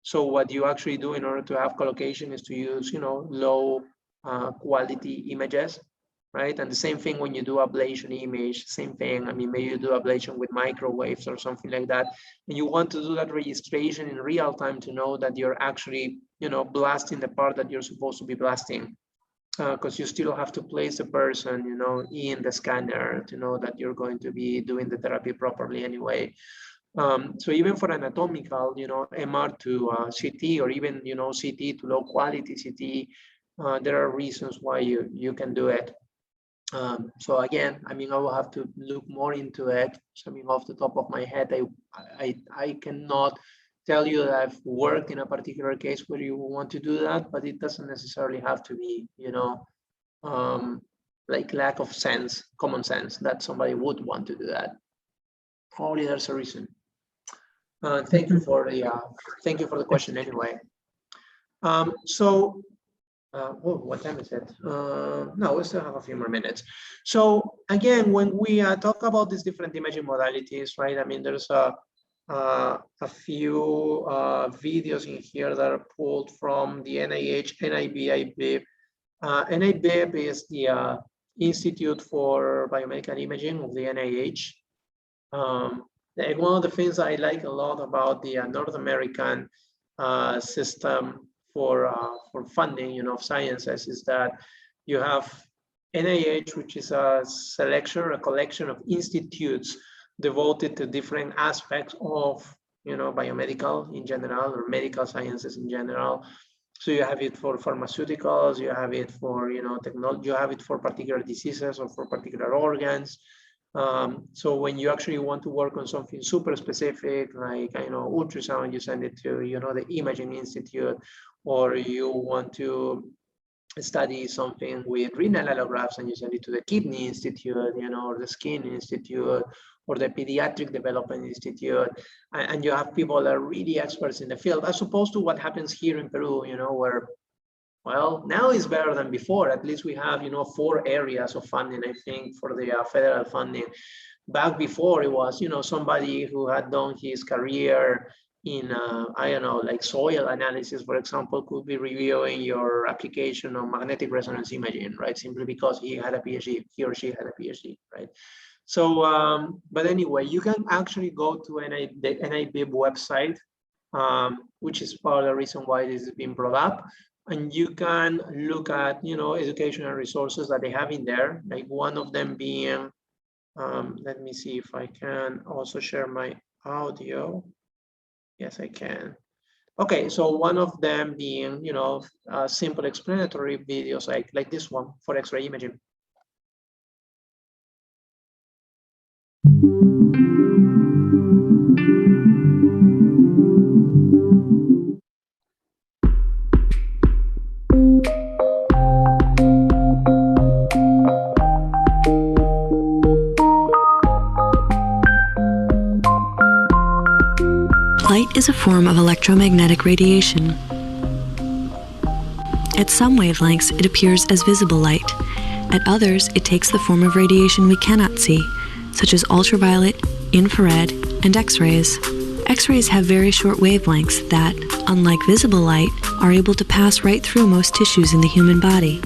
So what you actually do in order to have collocation is to use, low quality images, right? And the same thing when you do ablation image, same thing. I mean, maybe you do ablation with microwaves or something like that. And you want to do that registration in real time to know that you're actually, blasting the part that you're supposed to be blasting. Because you still have to place the person, in the scanner to know that you're going to be doing the therapy properly anyway. So even for anatomical, MR to CT, or even, CT to low quality CT, there are reasons why you can do it. So again, I mean, I will have to look more into it. So, I mean, off the top of my head, I cannot tell you that I've worked in a particular case where you want to do that, but it doesn't necessarily have to be, like lack of sense, common sense, that somebody would want to do that. Probably there's a reason. Thank you for the question anyway. What time is it? No, we still have a few more minutes. So again, when we talk about these different imaging modalities, right? I mean, there's a few videos in here that are pulled from the NIH, NIBIB. NIBIB is the Institute for Biomedical Imaging of the NIH. And one of the things I like a lot about the North American system for funding, of sciences, is that you have NIH, which is a collection of institutes devoted to different aspects of, biomedical in general, or medical sciences in general. So you have it for pharmaceuticals, you have it for, technology, you have it for particular diseases or for particular organs. So when you actually want to work on something super specific, like, ultrasound, you send it to, the Imaging Institute, or you want to study something with renal allografts and you send it to the Kidney Institute, or the Skin Institute, or the Pediatric Development Institute, and you have people that are really experts in the field, as opposed to what happens here in Peru, where, well, now it's better than before. At least we have, 4 areas of funding, I think, for the federal funding. Back before, it was, somebody who had done his career in, I don't know, like soil analysis, for example, could be reviewing your application of magnetic resonance imaging, right? Simply because he had a PhD, he or she had a PhD, right? So, but anyway, you can actually go to the NIBIB website, which is part of the reason why this is being brought up. And you can look at, educational resources that they have in there, like one of them being, let me see if I can also share my audio. Yes, I can. Okay, so one of them being, simple explanatory videos like this one for X-ray imaging. Light is a form of electromagnetic radiation. At some wavelengths, it appears as visible light. At others, it takes the form of radiation we cannot see, such as ultraviolet, infrared, and X-rays. X-rays have very short wavelengths that, unlike visible light, are able to pass right through most tissues in the human body.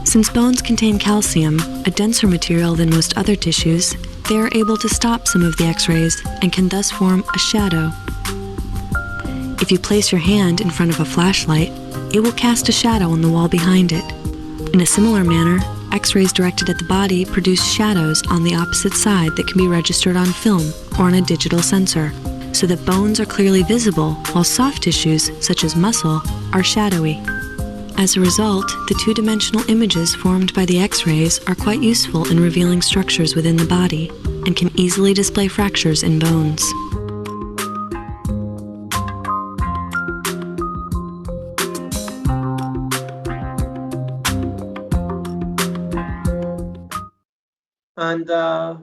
Since bones contain calcium, a denser material than most other tissues, they are able to stop some of the X-rays and can thus form a shadow. If you place your hand in front of a flashlight, it will cast a shadow on the wall behind it. In a similar manner, X-rays directed at the body produce shadows on the opposite side that can be registered on film or on a digital sensor, so that bones are clearly visible while soft tissues, such as muscle, are shadowy. As a result, the two-dimensional images formed by the X-rays are quite useful in revealing structures within the body and can easily display fractures in bones. And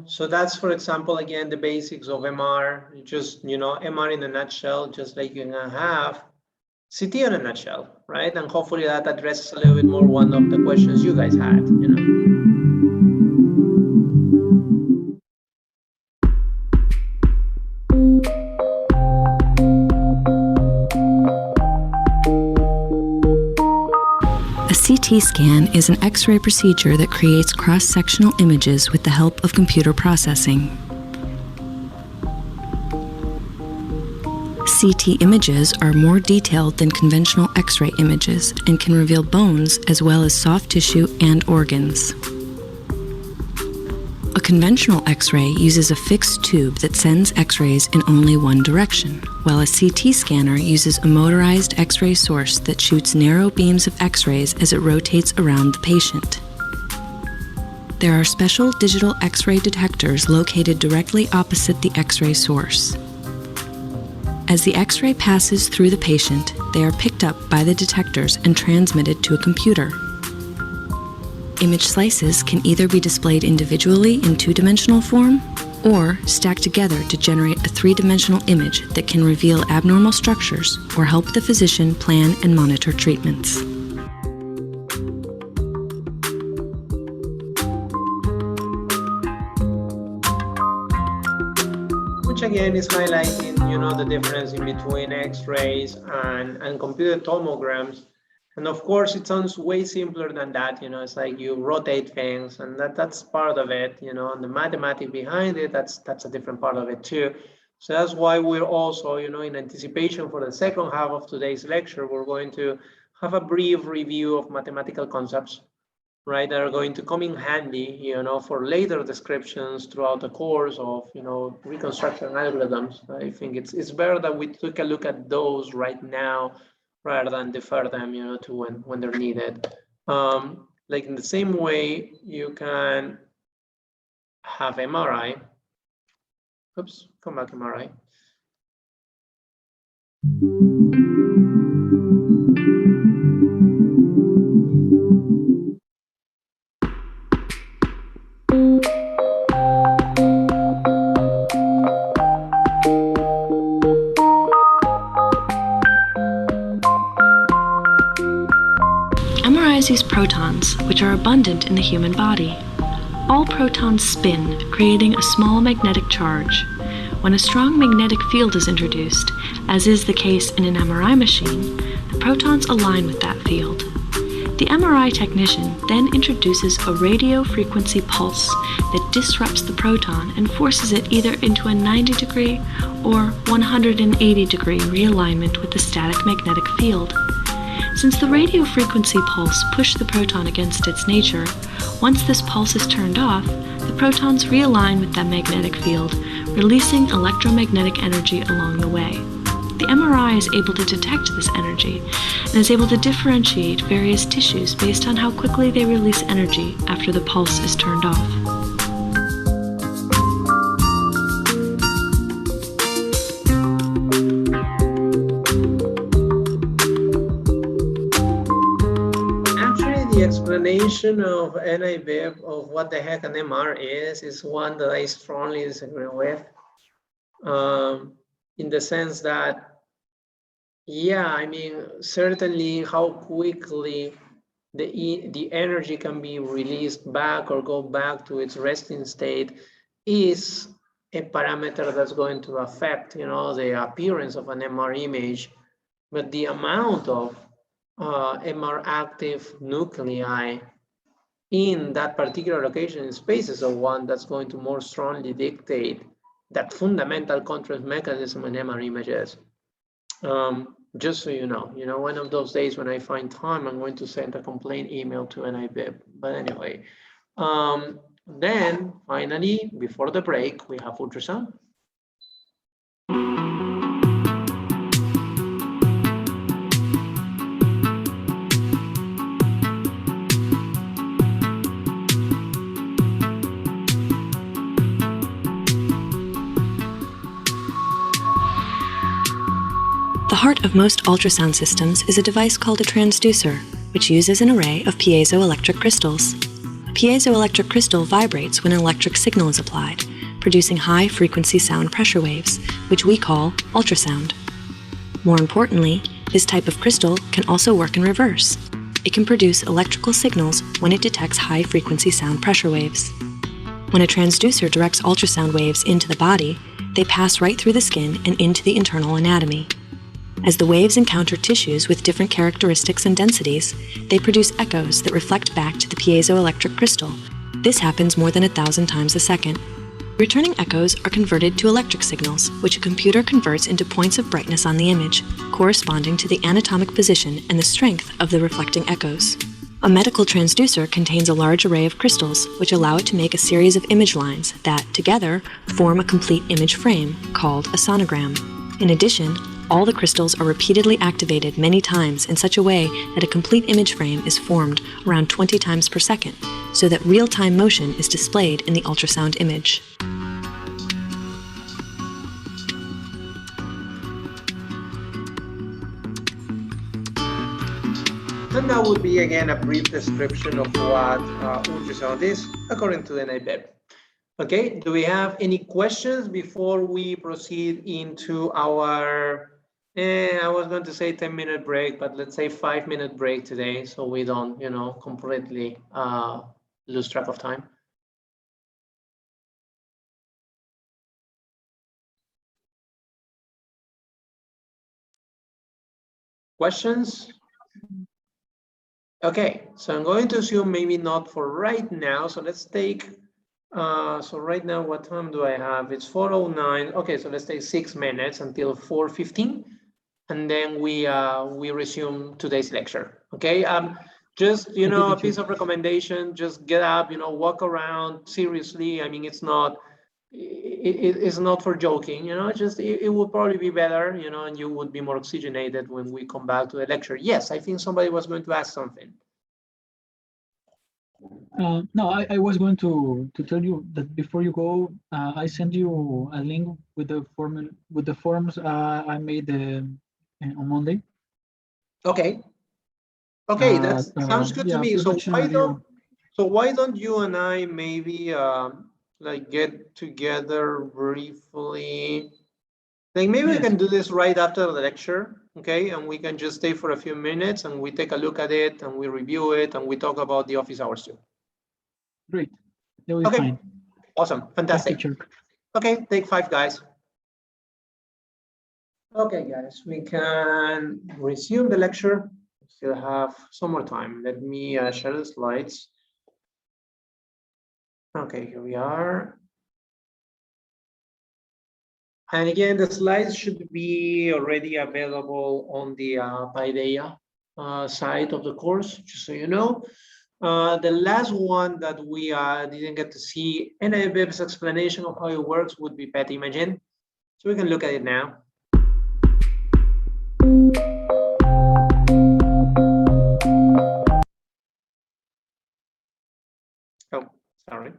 so that's, for example, again, the basics of MR, just, MR in a nutshell, just like you can have CT in a nutshell, right? And hopefully that addresses a little bit more one of the questions you guys had, A CT scan is an X-ray procedure that creates cross-sectional images with the help of computer processing. CT images are more detailed than conventional X-ray images and can reveal bones as well as soft tissue and organs. A conventional X-ray uses a fixed tube that sends X-rays in only one direction, while a CT scanner uses a motorized X-ray source that shoots narrow beams of X-rays as it rotates around the patient. There are special digital X-ray detectors located directly opposite the X-ray source. As the X-ray passes through the patient, they are picked up by the detectors and transmitted to a computer. Image slices can either be displayed individually in two-dimensional form or stacked together to generate a three-dimensional image that can reveal abnormal structures or help the physician plan and monitor treatments. Which again is highlighting, the difference in between X-rays and computed tomograms. And of course, it sounds way simpler than that. It's like you rotate things, and that's part of it. And the mathematics behind it, that's a different part of it too. So that's why we're also, in anticipation for the second half of today's lecture, we're going to have a brief review of mathematical concepts, right, that are going to come in handy, for later descriptions throughout the course of, reconstruction algorithms. I think it's better that we take a look at those right now rather than defer them, to when they're needed. Like in the same way, you can have MRI. Oops, come back, MRI. MRIs use protons, which are abundant in the human body. All protons spin, creating a small magnetic charge. When a strong magnetic field is introduced, as is the case in an MRI machine, the protons align with that field. The MRI technician then introduces a radio frequency pulse that disrupts the proton and forces it either into a 90-degree or 180-degree realignment with the static magnetic field. Since the radio frequency pulse pushed the proton against its nature, once this pulse is turned off, the protons realign with that magnetic field, releasing electromagnetic energy along the way. The MRI is able to detect this energy and is able to differentiate various tissues based on how quickly they release energy after the pulse is turned off. The explanation of NIBIB of what the heck an MR is one that I strongly disagree with, in the sense that, yeah, certainly how quickly the energy can be released back or go back to its resting state is a parameter that's going to affect, the appearance of an MR image, but the amount of MR active nuclei in that particular location in space is one that's going to more strongly dictate that fundamental contrast mechanism in MR images. Just so you know, one of those days when I find time, I'm going to send a complaint email to NIBIB. But anyway, then finally, before the break, we have ultrasound. The heart of most ultrasound systems is a device called a transducer, which uses an array of piezoelectric crystals. A piezoelectric crystal vibrates when an electric signal is applied, producing high-frequency sound pressure waves, which we call ultrasound. More importantly, this type of crystal can also work in reverse. It can produce electrical signals when it detects high-frequency sound pressure waves. When a transducer directs ultrasound waves into the body, they pass right through the skin and into the internal anatomy. As the waves encounter tissues with different characteristics and densities, they produce echoes that reflect back to the piezoelectric crystal. This happens more than 1,000 times a second. Returning echoes are converted to electric signals, which a computer converts into points of brightness on the image, corresponding to the anatomic position and the strength of the reflecting echoes. A medical transducer contains a large array of crystals, which allow it to make a series of image lines that, together, form a complete image frame, called a sonogram. In addition, all the crystals are repeatedly activated many times in such a way that a complete image frame is formed around 20 times per second, so that real-time motion is displayed in the ultrasound image. And that would be again a brief description of what ultrasound is according to the NIBEB. Okay, do we have any questions before we proceed into our, I was going to say 10-minute break, but let's say 5-minute break today, so we don't, completely lose track of time. Questions? Okay, so I'm going to assume maybe not for right now. So let's take, so right now, what time do I have? It's 4:09. Okay, so let's take 6 minutes until 4:15, and then we resume today's lecture. Okay, just a piece of recommendation. Just get up, walk around seriously. I mean, it's not for joking. It would probably be better, and you would be more oxygenated when we come back to the lecture. Yes, I think somebody was going to ask something. No, I was going to tell you that before you go, I sent you a link with the forms I made on Monday. Okay. Okay, that sounds good to me. So why don't you and I maybe like get together briefly? Like maybe we can do this right after the lecture, okay? And we can just stay for a few minutes and we take a look at it and we review it and we talk about the office hours too. Great. That will be fine. Awesome. Fantastic. Okay, take 5, guys. Okay, guys, we can resume the lecture. Still have some more time. Let me share the slides. Okay, here we are. And again, the slides should be already available on the Paideia side of the course, just so you know. The last one that we didn't get to see NIBEB's explanation of how it works would be PET imaging. So we can look at it now. Oh, sorry.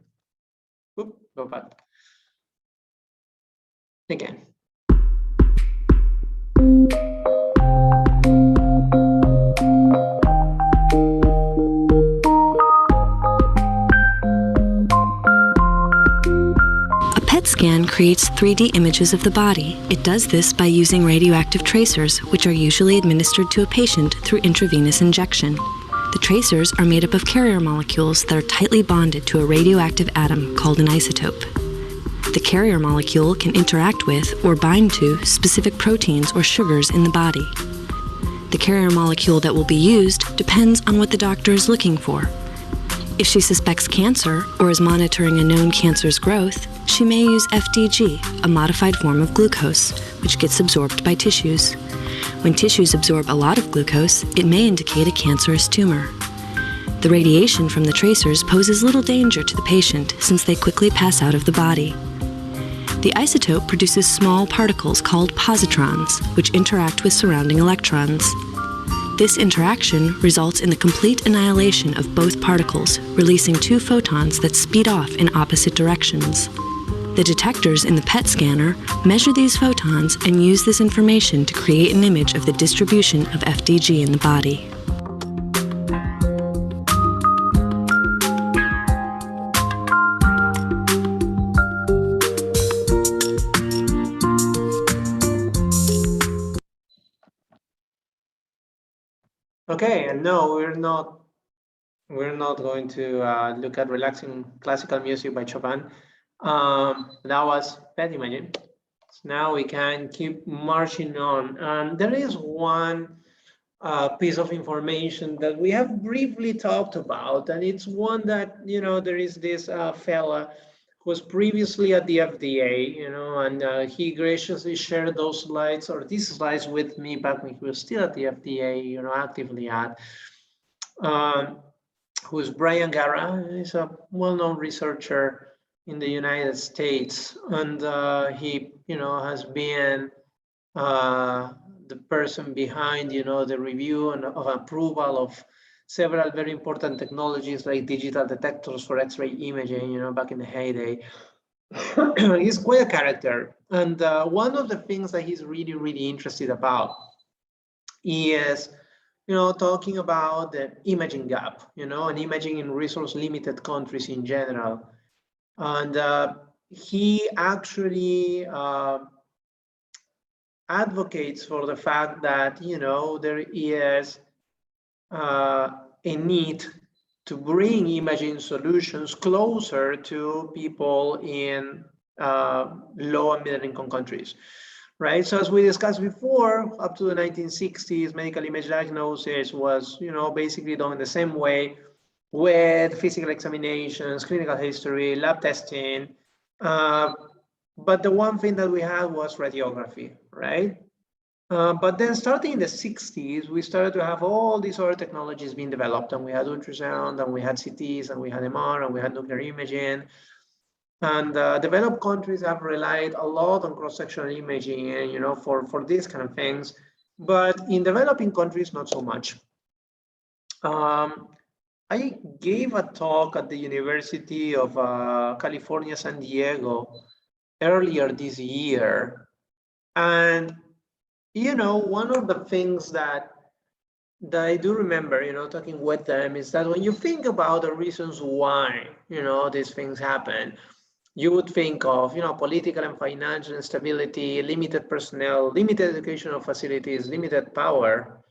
Oop, go back. Again. A PET scan creates 3D images of the body. It does this by using radioactive tracers, which are usually administered to a patient through intravenous injection. The tracers are made up of carrier molecules that are tightly bonded to a radioactive atom called an isotope. The carrier molecule can interact with or bind to specific proteins or sugars in the body. The carrier molecule that will be used depends on what the doctor is looking for. If she suspects cancer or is monitoring a known cancer's growth, she may use FDG, a modified form of glucose, which gets absorbed by tissues. When tissues absorb a lot of glucose, it may indicate a cancerous tumor. The radiation from the tracers poses little danger to the patient since they quickly pass out of the body. The isotope produces small particles called positrons, which interact with surrounding electrons. This interaction results in the complete annihilation of both particles, releasing 2 photons that speed off in opposite directions. The detectors in the PET scanner measure these photons and use this information to create an image of the distribution of FDG in the body. Okay, and no, we're not going to look at relaxing classical music by Chopin. That was PET imaging. So now we can keep marching on. And there is one piece of information that we have briefly talked about, and it's one that, you know, there is this fella who was previously at the FDA, you know, and he graciously shared those slides, or these slides, with me back when he was still at the FDA, you know, actively at. Who's Brian Gara. He's a well-known researcher in the United States, and he, you know, has been the person behind, you know, the review and of approval of several very important technologies like digital detectors for X-ray imaging, you know, back in the heyday. He's quite a character, and one of the things that he's really, really interested about is, you know, talking about the imaging gap, you know, and imaging in resource limited countries in general. And he actually advocates for the fact that, you know, there is a need to bring imaging solutions closer to people in low and middle income countries. Right. So as we discussed before, up to the 1960s, medical image diagnosis was, you know, basically done in the same way, with physical examinations, clinical history, lab testing. But the one thing that we had was radiography, right? But then starting in the 60s, we started to have all these other technologies being developed, and we had ultrasound, and we had CTs, and we had MR, and we had nuclear imaging. And developed countries have relied a lot on cross-sectional imaging, you know, for these kind of things. But in developing countries, not so much. I gave a talk at the University of California, San Diego earlier this year. And, you know, one of the things that I do remember, you know, talking with them, is that when you think about the reasons why, you know, these things happen, you would think of, you know, political and financial instability, limited personnel, limited educational facilities, limited power,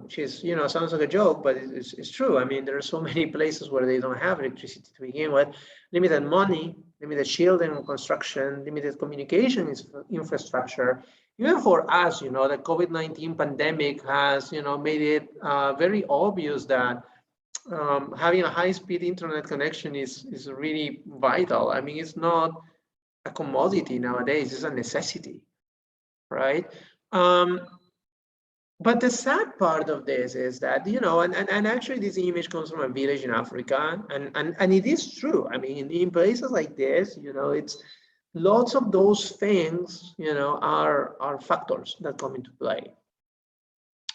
which is, you know, sounds like a joke, but it's true. I mean, there are so many places where they don't have electricity to begin with, limited money, limited shielding and construction, limited communication infrastructure. Even for us, you know, the COVID-19 pandemic has, you know, made it very obvious that having a high-speed internet connection is really vital. I mean, it's not a commodity nowadays, it's a necessity, right? But the sad part of this is that, you know, and actually this image comes from a village in Africa, and it is true. I mean, in places like this, you know, it's lots of those things, you know, are factors that come into play.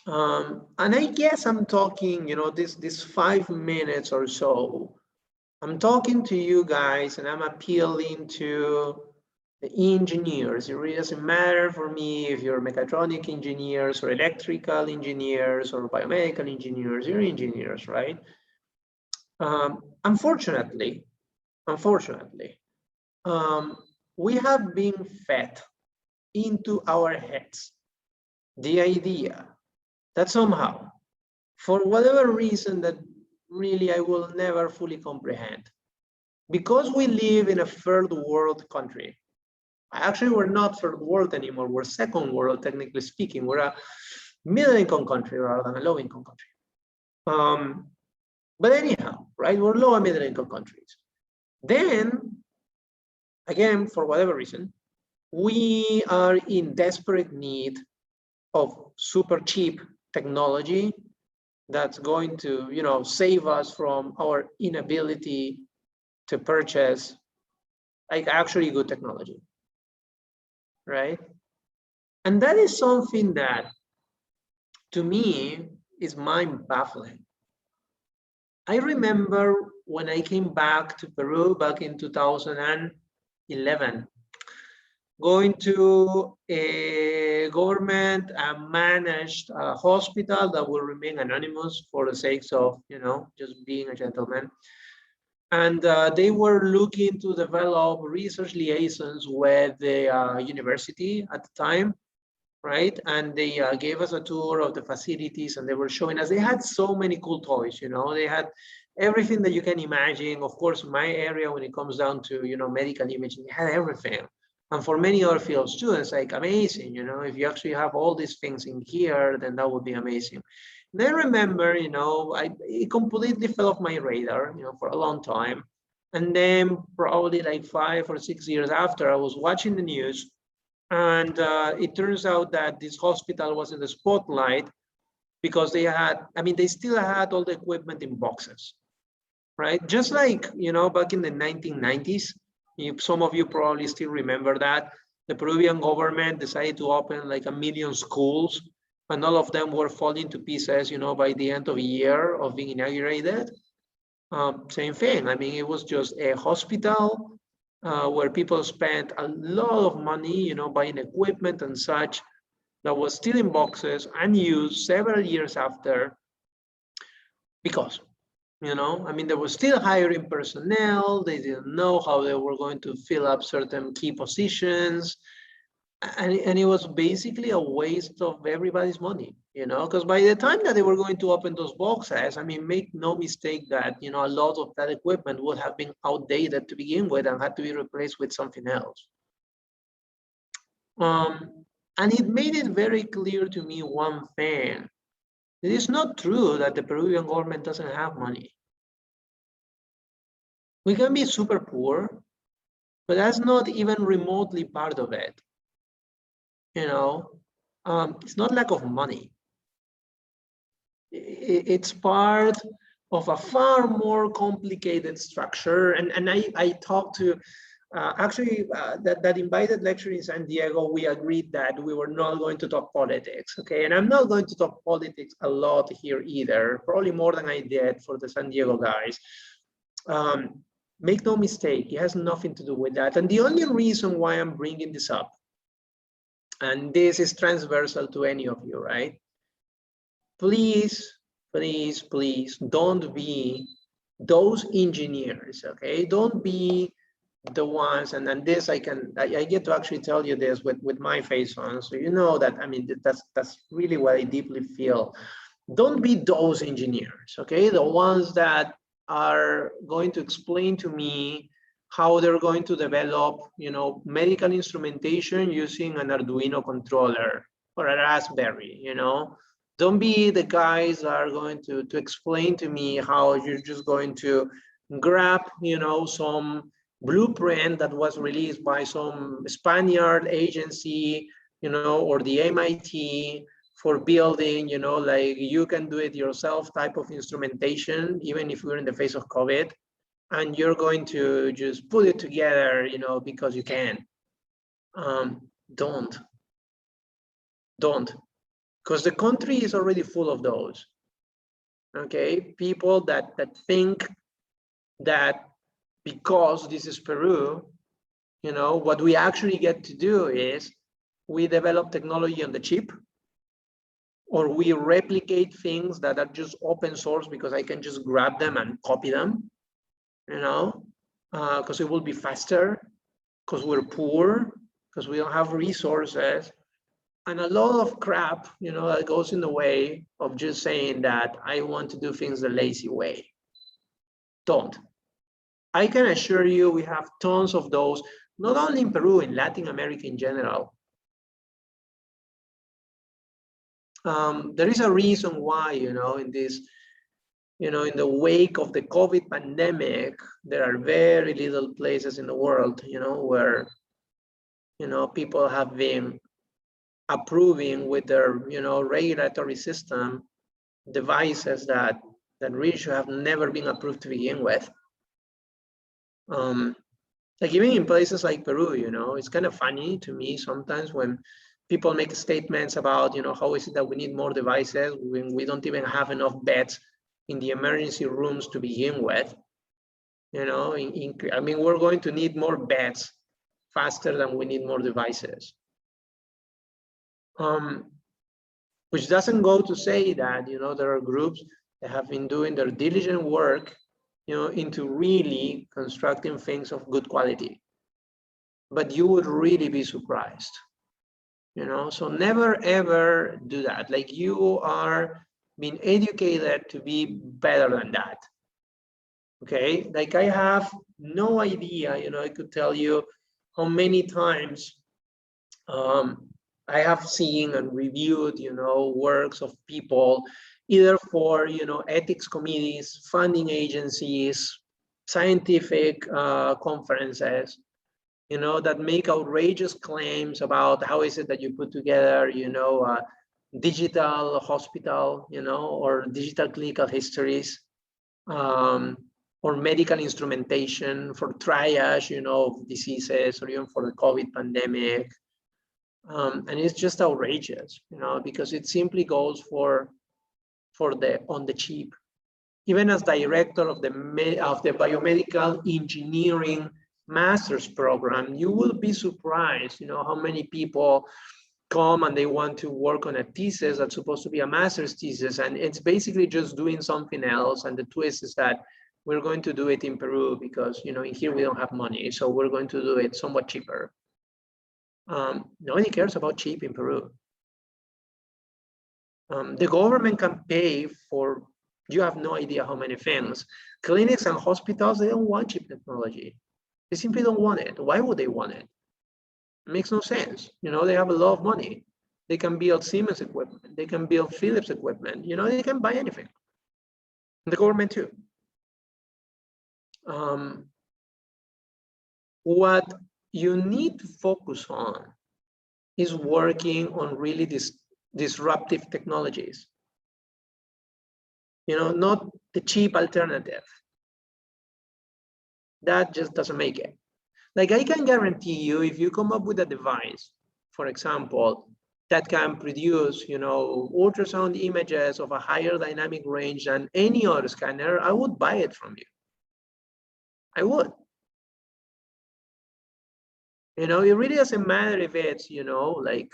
And I guess I'm talking, you know, this 5 minutes or so, I'm talking to you guys, and I'm appealing to the engineers. It really doesn't matter for me if you're mechatronic engineers or electrical engineers or biomedical engineers, you're engineers, right? Unfortunately, we have been fed into our heads the idea that somehow, for whatever reason that really I will never fully comprehend, because we live in a third world country. Actually, we're not third world anymore, we're second world, technically speaking. We're a middle income country rather than a low income country. But anyhow, right, we're low and middle income countries. Then, again, for whatever reason, we are in desperate need of super cheap technology that's going to, you know, save us from our inability to purchase like actually good technology, right? And that is something that, to me, is mind-baffling. I remember when I came back to Peru back in 2011, going to a government managed hospital that will remain anonymous for the sake of, you know, just being a gentleman. And they were looking to develop research liaisons with the university at the time. right? And they gave us a tour of the facilities, and they were showing us, they had so many cool toys, you know, they had everything that you can imagine. Of course, my area, when it comes down to, you know, medical imaging, it had everything. And for many other fields too, it's like amazing, you know, if you actually have all these things in here, then that would be amazing. And I remember, you know, it completely fell off my radar, you know, for a long time. And then probably like 5 or 6 years after, I was watching the news, and it turns out that this hospital was in the spotlight because they had, I mean, they still had all the equipment in boxes, right? Just like, you know, back in the 1990s, some of you probably still remember that, the Peruvian government decided to open like 1 million schools, and all of them were falling to pieces, you know, by the end of a year of being inaugurated. Same thing. I mean, it was just a hospital where people spent a lot of money, you know, buying equipment and such, that was still in boxes, unused several years after, because, you know, I mean, they were still hiring personnel. They didn't know how they were going to fill up certain key positions. And it was basically a waste of everybody's money, you know, because by the time that they were going to open those boxes, I mean, make no mistake that, you know, a lot of that equipment would have been outdated to begin with and had to be replaced with something else. And it made it very clear to me one thing. It is not true that the Peruvian government doesn't have money. We can be super poor, but that's not even remotely part of it. You know, it's not lack of money. It's part of a far more complicated structure. And I talked to, that invited lecture in San Diego, we agreed that we were not going to talk politics, okay? And I'm not going to talk politics a lot here either, probably more than I did for the San Diego guys. Make no mistake, it has nothing to do with that. And the only reason why I'm bringing this up, and this is transversal to any of you, right? Please, please, please don't be those engineers, okay? Don't be the ones, and then this I get to actually tell you this with my face on, so you know that, I mean, that's really what I deeply feel. Don't be those engineers, okay? The ones that are going to explain to me how they're going to develop, you know, medical instrumentation using an Arduino controller or a Raspberry, you know? Don't be the guys that are going to explain to me how you're just going to grab, you know, some blueprint that was released by some Spaniard agency, you know, or the MIT for building, you know, like you can do it yourself type of instrumentation, even if we're in the face of COVID, and you're going to just put it together, you know, because you can. Don't, because the country is already full of those, okay? People that think that because this is Peru, you know, what we actually get to do is we develop technology on the chip, or we replicate things that are just open source because I can just grab them and copy them, you know, because it will be faster, because we're poor, because we don't have resources, and a lot of crap, you know, that goes in the way of just saying that I want to do things the lazy way. Don't. I can assure you we have tons of those, not only in Peru, in Latin America in general. There is a reason why, you know, in this, you know, in the wake of the COVID pandemic, there are very little places in the world, you know, where, you know, people have been approving with their, you know, regulatory system devices that really should have never been approved to begin with. Like even in places like Peru, you know, it's kind of funny to me sometimes when people make statements about, you know, how is it that we need more devices when we don't even have enough beds in the emergency rooms to begin with. You know, I mean, we're going to need more beds faster than we need more devices. Which doesn't go to say that, you know, there are groups that have been doing their diligent work, you know, into really constructing things of good quality. But you would really be surprised. you know, so never ever do that. Like, you are being educated to be better than that. Okay, like I have no idea, you know, I could tell you how many times I have seen and reviewed, you know, works of people, either for, you know, ethics committees, funding agencies, scientific conferences, you know, that make outrageous claims about how is it that you put together, you know, digital hospital, you know, or digital clinical histories, or medical instrumentation for triage, you know, of diseases, or even for the COVID pandemic. And it's just outrageous, you know, because it simply goes for the on the cheap. Even as director of the biomedical engineering master's program, you will be surprised, you know, how many people come and they want to work on a thesis that's supposed to be a master's thesis, and it's basically just doing something else. And the twist is that we're going to do it in Peru because, you know, in here we don't have money, so we're going to do it somewhat cheaper. Nobody cares about cheap in Peru. The government can pay for, you have no idea how many things. Clinics and hospitals, they don't want cheap technology. They simply don't want it. Why would they want it? It makes no sense. You know, they have a lot of money. They can build Siemens equipment. They can build Philips equipment. You know, they can buy anything. The government too. What you need to focus on is working on really disruptive technologies. You know, not the cheap alternative. That just doesn't make it. Like, I can guarantee you, if you come up with a device, for example, that can produce, you know, ultrasound images of a higher dynamic range than any other scanner, I would buy it from you. I would. You know, it really doesn't matter if it's, you know, like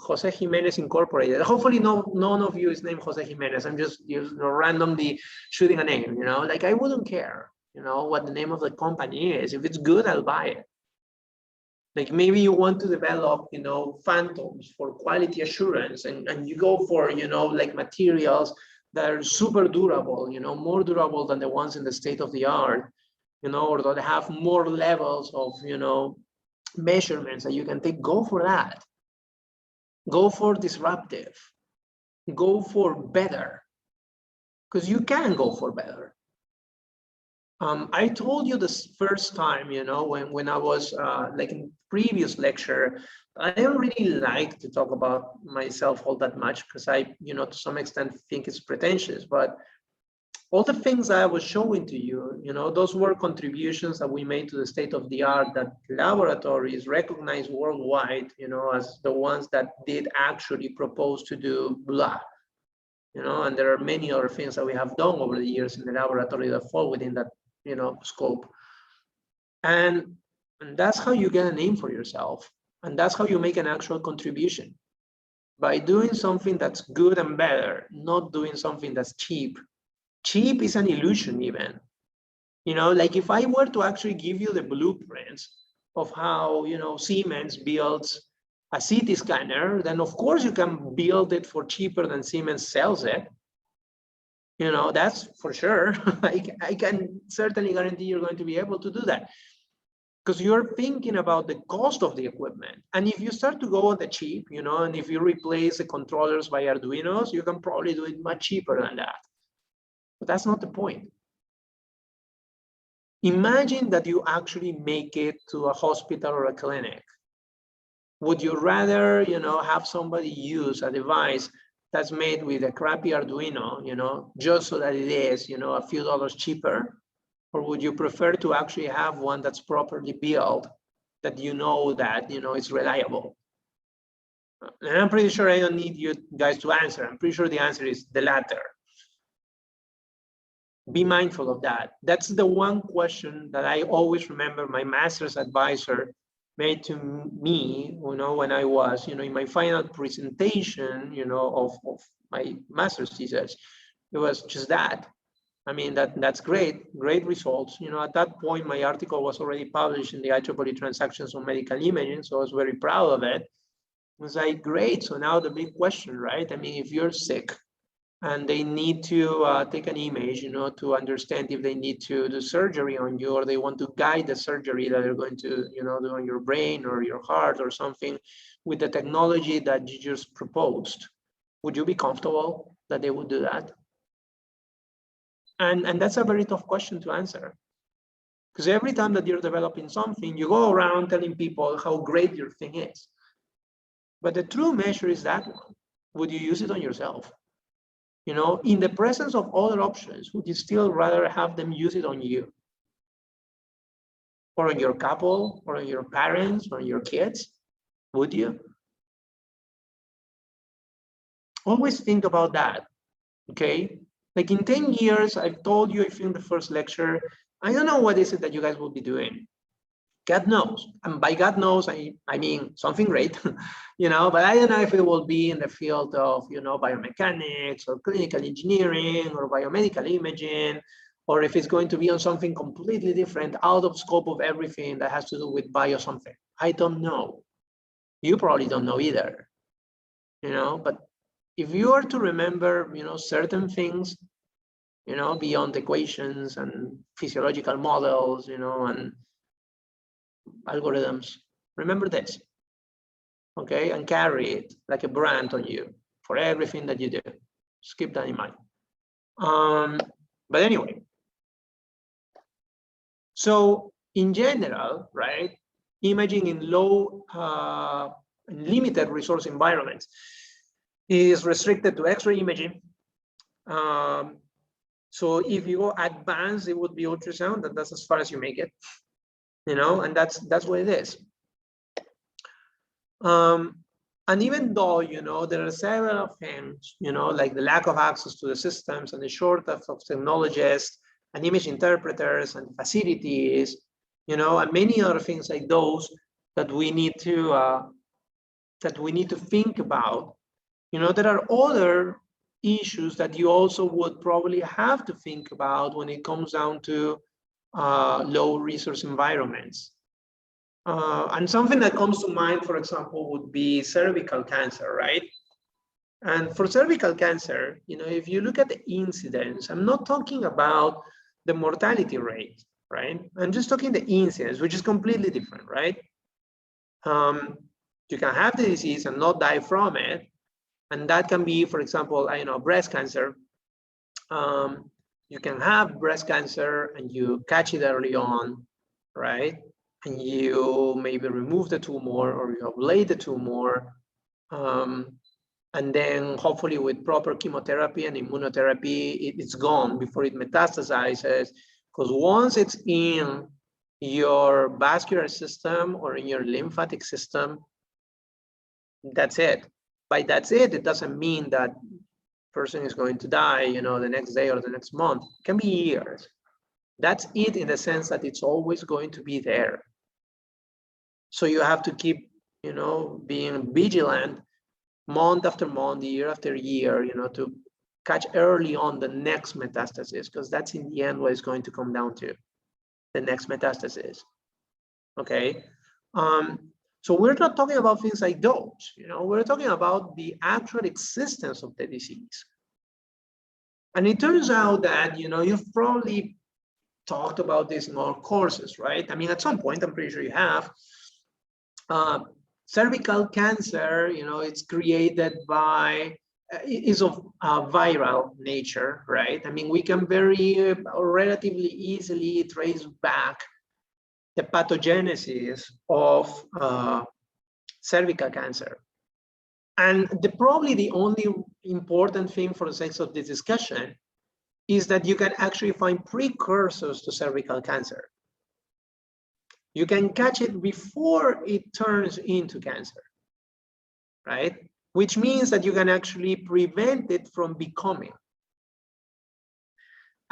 Jose Jimenez Incorporated. Hopefully none of you is named Jose Jimenez. I'm just, you know, randomly shooting a name, you know, like I wouldn't care, you know, what the name of the company is. If it's good, I'll buy it. Like, maybe you want to develop, you know, phantoms for quality assurance, and you go for, you know, like materials that are super durable, you know, more durable than the ones in the state of the art, you know, or that have more levels of, you know, measurements that you can take. Go for that. Go for disruptive. Go for better, because you can go for better. I told you this first time, you know, when I was like in previous lecture, I don't really like to talk about myself all that much because I, you know, to some extent think it's pretentious, but all the things I was showing to you, you know, those were contributions that we made to the state of the art that laboratories recognize worldwide, you know, as the ones that did actually propose to do blah, you know, and there are many other things that we have done over the years in the laboratory that fall within that, you know, scope. And that's how you get a name for yourself. And that's how you make an actual contribution, by doing something that's good and better, not doing something that's cheap. Cheap is an illusion even. You know, like if I were to actually give you the blueprints of how, you know, Siemens builds a CT scanner, then of course you can build it for cheaper than Siemens sells it. You know, that's for sure. I can certainly guarantee you're going to be able to do that, because you're thinking about the cost of the equipment. And if you start to go on the cheap, you know, and if you replace the controllers by Arduinos, you can probably do it much cheaper than that. But that's not the point. Imagine that you actually make it to a hospital or a clinic. Would you rather, you know, have somebody use a device that's made with a crappy Arduino, you know, just so that it is, you know, a few dollars cheaper? Or would you prefer to actually have one that's properly built, that you know that, you know, it's reliable? And I'm pretty sure I don't need you guys to answer. I'm pretty sure the answer is the latter. Be mindful of that. That's the one question that I always remember my master's advisor made to me, you know, when I was, you know, in my final presentation, you know, of my master's thesis. It was just that. I mean, that's great results. You know, at that point, my article was already published in the IEEE Transactions on Medical Imaging, so I was very proud of it. It was like, great, so now the big question, right? I mean, if you're sick and they need to take an image, you know, to understand if they need to do surgery on you, or they want to guide the surgery that they're going to, you know, do on your brain or your heart or something with the technology that you just proposed, would you be comfortable that they would do that? And that's a very tough question to answer, because every time that you're developing something, you go around telling people how great your thing is. But the true measure is that one. Would you use it on yourself? You know, in the presence of other options, would you still rather have them use it on you? Or on your couple, or on your parents, or on your kids? Would you? Always think about that, okay? Like in 10 years, I've told you, I think in the first lecture, I don't know what is it that you guys will be doing. God knows. And by God knows, I mean something great, you know, but I don't know if it will be in the field of, you know, biomechanics or clinical engineering or biomedical imaging, or if it's going to be on something completely different, out of scope of everything that has to do with bio something. I don't know. You probably don't know either, you know, but if you are to remember, you know, certain things, you know, beyond equations and physiological models, you know, and algorithms, remember this, okay? And carry it like a brand on you for everything that you do. Just keep that in mind. But anyway, so in general, right, imaging in low, limited resource environments is restricted to X-ray imaging. So if you go advanced, it would be ultrasound, and that's as far as you make it, you know, and that's what it is. And even though, you know, there are several things, you know, like the lack of access to the systems and the shortage of technologists and image interpreters and facilities, you know, and many other things like those that we need to think about. You know, there are other issues that you also would probably have to think about when it comes down to low resource environments. And something that comes to mind, for example, would be cervical cancer, right? And for cervical cancer, you know, if you look at the incidence, I'm not talking about the mortality rate, right? I'm just talking the incidence, which is completely different, right? You can have the disease and not die from it. And that can be, for example, I know, breast cancer. You can have breast cancer and you catch it early on, right? And you maybe remove the tumor or you ablate the tumor. And then hopefully with proper chemotherapy and immunotherapy, it's gone before it metastasizes. Because once it's in your vascular system or in your lymphatic system, that's it. By that's it, it doesn't mean that person is going to die, you know, the next day or the next month. It can be years. That's it in the sense that it's always going to be there. So you have to keep, you know, being vigilant month after month, year after year, you know, to catch early on the next metastasis, because that's in the end what it's going to come down to, the next metastasis. Okay. So we're not talking about things like those, you know, we're talking about the actual existence of the disease. And it turns out that, you know, you've probably talked about this in all courses, right? I mean, at some point, I'm pretty sure you have. Cervical cancer, you know, it's created by, is of viral nature, right? I mean, we can very relatively easily trace back the pathogenesis of cervical cancer. And probably the only important thing for the sake of this discussion is that you can actually find precursors to cervical cancer. You can catch it before it turns into cancer, right? Which means that you can actually prevent it from becoming.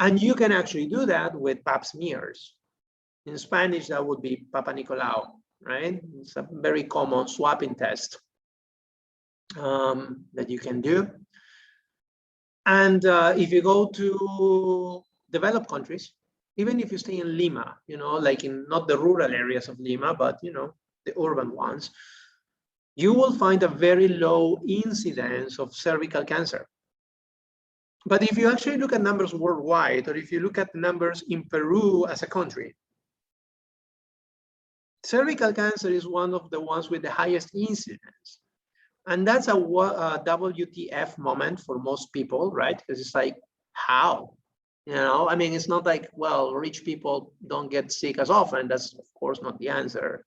And you can actually do that with pap smears. In Spanish, that would be Papa Nicolau, right? It's a very common swapping test that you can do. And if you go to developed countries, even if you stay in Lima, you know, like in not the rural areas of Lima, but you know, the urban ones, you will find a very low incidence of cervical cancer. But if you actually look at numbers worldwide, or if you look at numbers in Peru as a country, cervical cancer is one of the ones with the highest incidence. And that's a WTF moment for most people, right? Because it's like, how? You know, I mean, it's not like, well, rich people don't get sick as often. That's, of course, not the answer.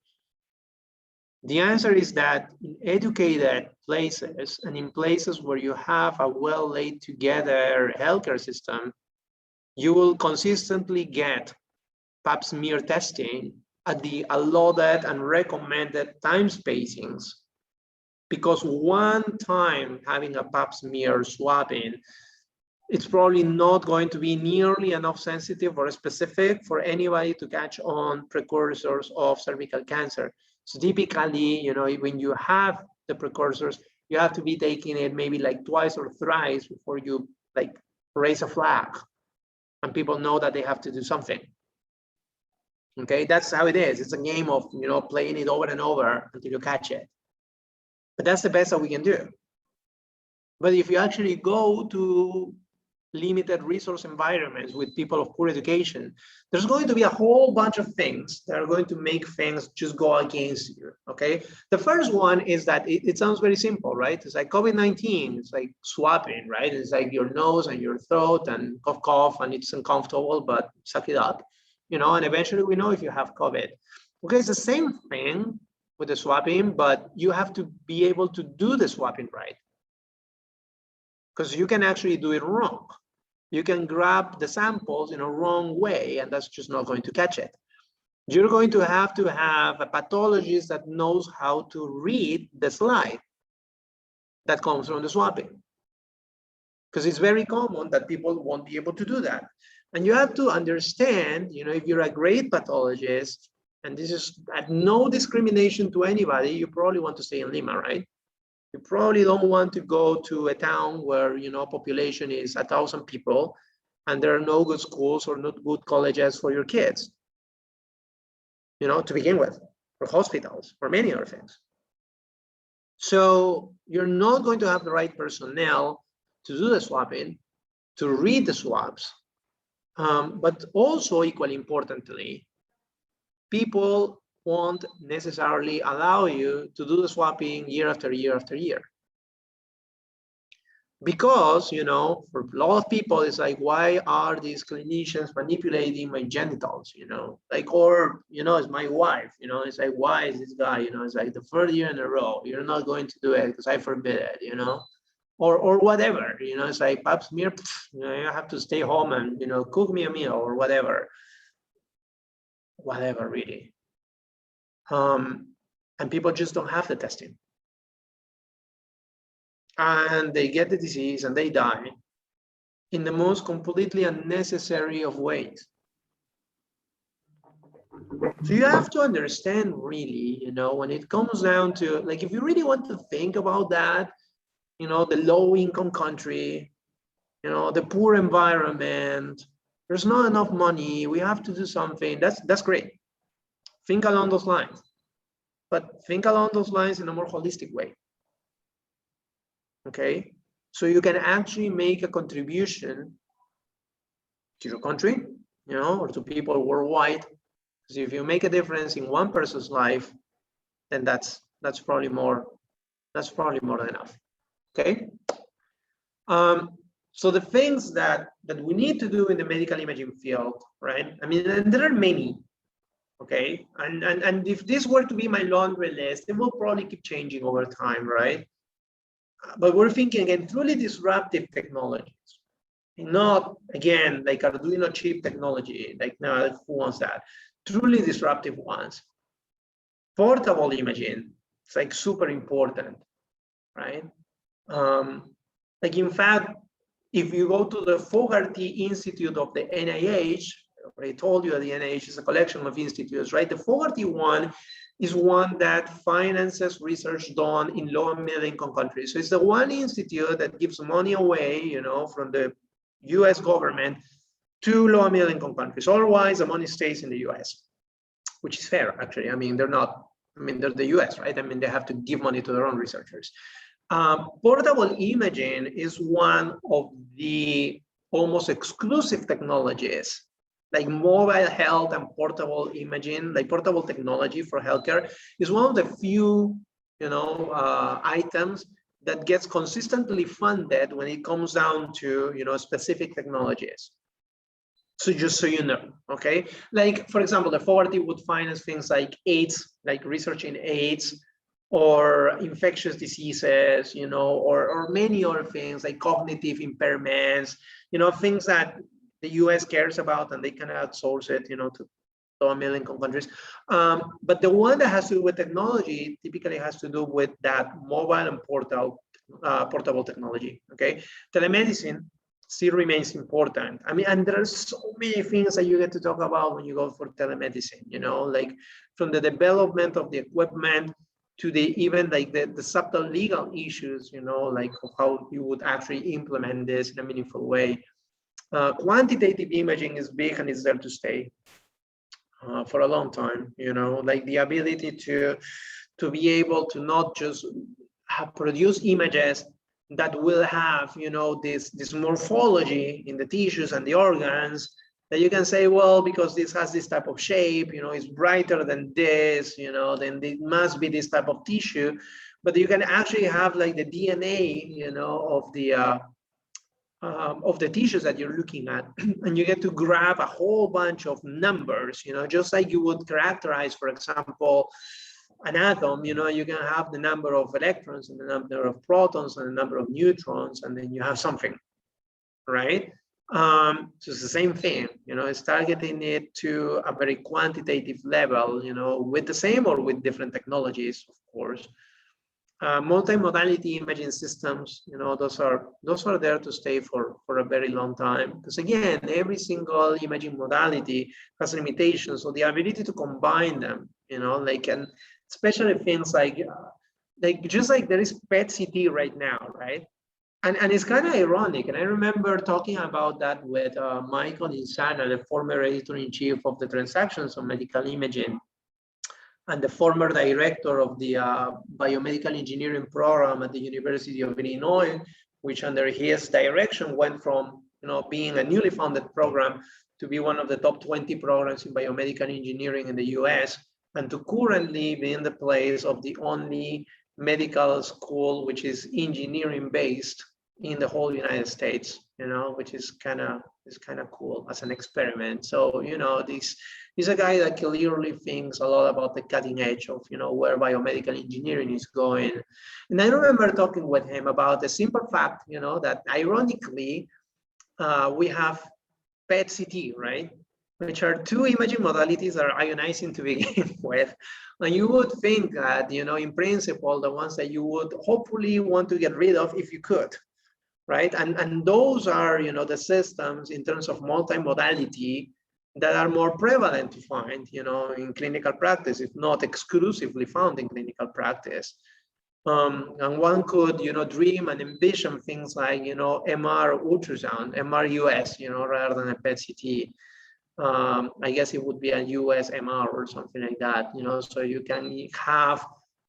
The answer is that in educated places and in places where you have a well laid together healthcare system, you will consistently get pap smear testing at the allotted and recommended time spacings. Because one time having a pap smear swabbing, it's probably not going to be nearly enough sensitive or specific for anybody to catch on precursors of cervical cancer. So typically, you know, when you have the precursors, you have to be taking it maybe like twice or thrice before you like raise a flag and people know that they have to do something. Okay, that's how it is. It's a game of, you know, playing it over and over until you catch it. But that's the best that we can do. But if you actually go to limited resource environments with people of poor education, there's going to be a whole bunch of things that are going to make things just go against you, okay? The first one is that it sounds very simple, right? It's like COVID-19, it's like swapping, right? It's like your nose and your throat and cough, cough, and it's uncomfortable, but suck it up, you know, and eventually we know if you have COVID. Okay, it's the same thing with the swapping, but you have to be able to do the swapping right. Because you can actually do it wrong. You can grab the samples in a wrong way, and that's just not going to catch it. You're going to have a pathologist that knows how to read the slide that comes from the swabbing. Because it's very common that people won't be able to do that. And you have to understand, you know, if you're a great pathologist, and this is at no discrimination to anybody, you probably want to stay in Lima, right? You probably don't want to go to a town where, you know, population is 1,000 people and there are no good schools or not good colleges for your kids, you know, to begin with, or hospitals, or many other things. So you're not going to have the right personnel to do the swabbing, to read the swabs, but also equally importantly, people won't necessarily allow you to do the swapping year after year after year. Because, you know, for a lot of people, it's like, why are these clinicians manipulating my genitals, you know? Like, or, you know, it's my wife, you know, it's like, why is this guy, you know, it's like the third year in a row, you're not going to do it because I forbid it, you know? Or whatever, you know, it's like pap smear, you know, you have to stay home and, you know, cook me a meal or whatever. Whatever, really. And people just don't have the testing. And they get the disease and they die in the most completely unnecessary of ways. So you have to understand really, you know, when it comes down to, like, if you really want to think about that, you know, the low income country, you know, the poor environment, there's not enough money, we have to do something, that's great. Think along those lines, but think along those lines in a more holistic way. Okay, so you can actually make a contribution to your country, you know, or to people worldwide. Because if you make a difference in one person's life, then that's probably more than enough. Okay. So the things that we need to do in the medical imaging field, right? I mean, and there are many. Okay, and if this were to be my laundry list, it will probably keep changing over time, right? But we're thinking again, truly disruptive technologies, not again like Arduino chip technology. Like, no, who wants that? Truly disruptive ones. Portable imaging, it's like super important, right? Like in fact, if you go to the Fogarty Institute of the NIH, I told you that the NIH is a collection of institutes, right? The Fogarty one is one that finances research done in low and middle income countries. So it's the one institute that gives money away, you know, from the US government to low and middle income countries. Otherwise, the money stays in the US, which is fair, actually. I mean, they're not, I mean, they're the US, right? I mean, they have to give money to their own researchers. Portable imaging is one of the almost exclusive technologies, like mobile health and portable imaging, like portable technology for healthcare is one of the few, items that gets consistently funded when it comes down to, specific technologies. So just so you know, okay? Like, for example, the Fogarty would finance things like AIDS, like research in AIDS, or infectious diseases, or many other things like cognitive impairments, things that the US cares about and they can outsource it, to low middle income countries. But the one that has to do with technology typically has to do with that mobile and portable technology, okay? Telemedicine still remains important. I mean, and there's so many things that you get to talk about when you go for telemedicine, like from the development of the equipment to even like the subtle legal issues, like how you would actually implement this in a meaningful way. Quantitative imaging is big and is there to stay for a long time, like the ability to be able to not just produce images that will have, this morphology in the tissues and the organs that you can say, well, because this has this type of shape, it's brighter than this, then it must be this type of tissue. But you can actually have like the DNA, of the tissues that you're looking at, and you get to grab a whole bunch of numbers, just like you would characterize, for example, an atom, you can have the number of electrons and the number of protons and the number of neutrons, and then you have something, right? So it's the same thing, it's targeting it to a very quantitative level, with the same or with different technologies, of course. Multimodality imaging systems, those are there to stay for a very long time. Because again, every single imaging modality has limitations. So the ability to combine them, and especially things like just like there is PET-CT right now, right? And it's kind of ironic. And I remember talking about that with Michael Insana, the former editor-in-chief of the Transactions on Medical Imaging, and the former director of the biomedical engineering program at the University of Illinois, which under his direction went from being a newly founded program to be one of the top 20 programs in biomedical engineering in the US, and to currently be in the place of the only medical school which is engineering based in the whole United States, which is kind of cool as an experiment. So, he's a guy that clearly thinks a lot about the cutting edge of, where biomedical engineering is going. And I remember talking with him about the simple fact, that ironically, we have PET-CT, right? Which are two imaging modalities that are ionizing to begin with. And you would think that, in principle, the ones that you would hopefully want to get rid of if you could, right? And those are, the systems in terms of multimodality that are more prevalent to find, in clinical practice, if not exclusively found in clinical practice. And one could, dream and envision things like, MR ultrasound, MR US, rather than a PET-CT. I guess it would be a US MR or something like that, so you can have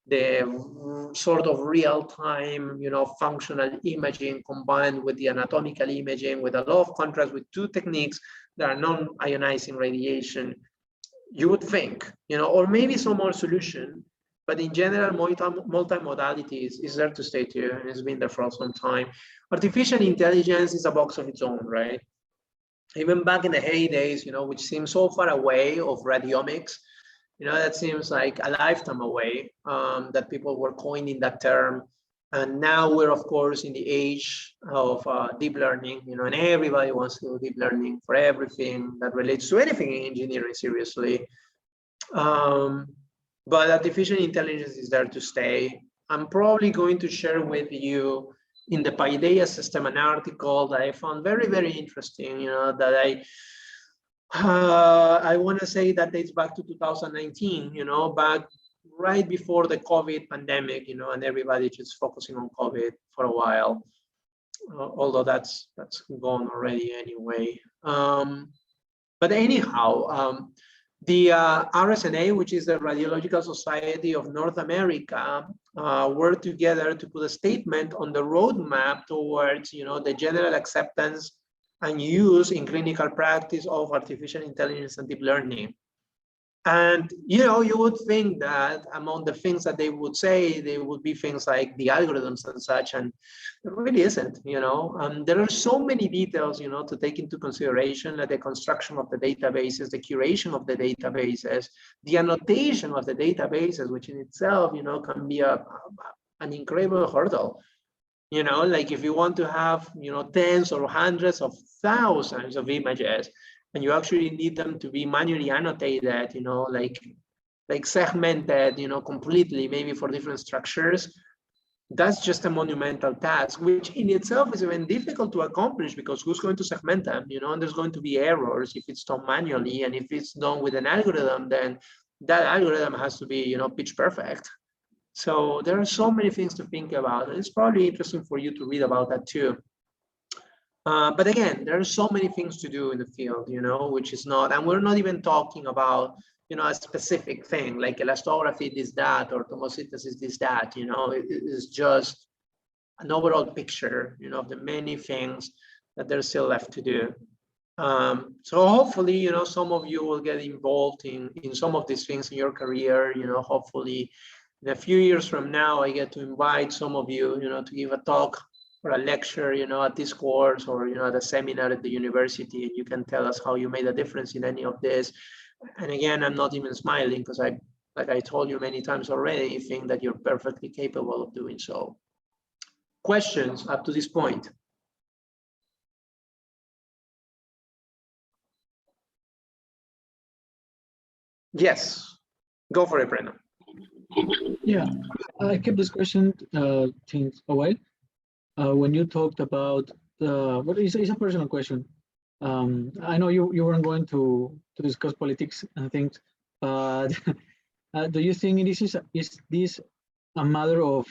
the sort of real-time, functional imaging combined with the anatomical imaging with a lot of contrast with two techniques that are non-ionizing radiation, you would think, or maybe some more solution, but in general, multimodality is there to stay too, and it's been there for some time. Artificial intelligence is a box of its own, right? Even back in the heydays, which seems so far away of radiomics, that seems like a lifetime away, that people were coining that term. And now we're, of course, in the age of deep learning, and everybody wants to do deep learning for everything that relates to anything in engineering, seriously. But artificial intelligence is there to stay. I'm probably going to share with you in the Paideia system an article that I found very, very interesting, that I want to say that dates back to 2019, back right before the COVID pandemic, and everybody just focusing on COVID for a while, although that's gone already anyway. But anyhow, the RSNA, which is the Radiological Society of North America, worked together to put a statement on the roadmap towards, the general acceptance and use in clinical practice of artificial intelligence and deep learning. And, you would think that among the things that they would say, they would be things like the algorithms and such, and it really isn't, there are so many details, to take into consideration, like the construction of the databases, the curation of the databases, the annotation of the databases, which in itself, can be an incredible hurdle. Like if you want to have, tens or hundreds of thousands of images, and you actually need them to be manually annotated, like segmented, completely, maybe for different structures. That's just a monumental task, which in itself is even difficult to accomplish, because who's going to segment them, and there's going to be errors if it's done manually, and if it's done with an algorithm, then that algorithm has to be, pitch perfect. So there are so many things to think about, and it's probably interesting for you to read about that too. But again, there are so many things to do in the field, which is not, and we're not even talking about, a specific thing like elastography, this, that, or tomosynthesis, this, that, it is just an overall picture, of the many things that there's still left to do. So hopefully, some of you will get involved in some of these things in your career, hopefully in a few years from now, I get to invite some of you, to give a talk or a lecture, at this course, or, at a seminar at the university, and you can tell us how you made a difference in any of this. And again, I'm not even smiling, because like I told you many times already, I think that you're perfectly capable of doing so. Questions up to this point? Yes, go for it, Brennan. Yeah, I kept this question since a while. When you talked about what is a personal question. I know you weren't going to discuss politics and things, but do you think is this a matter of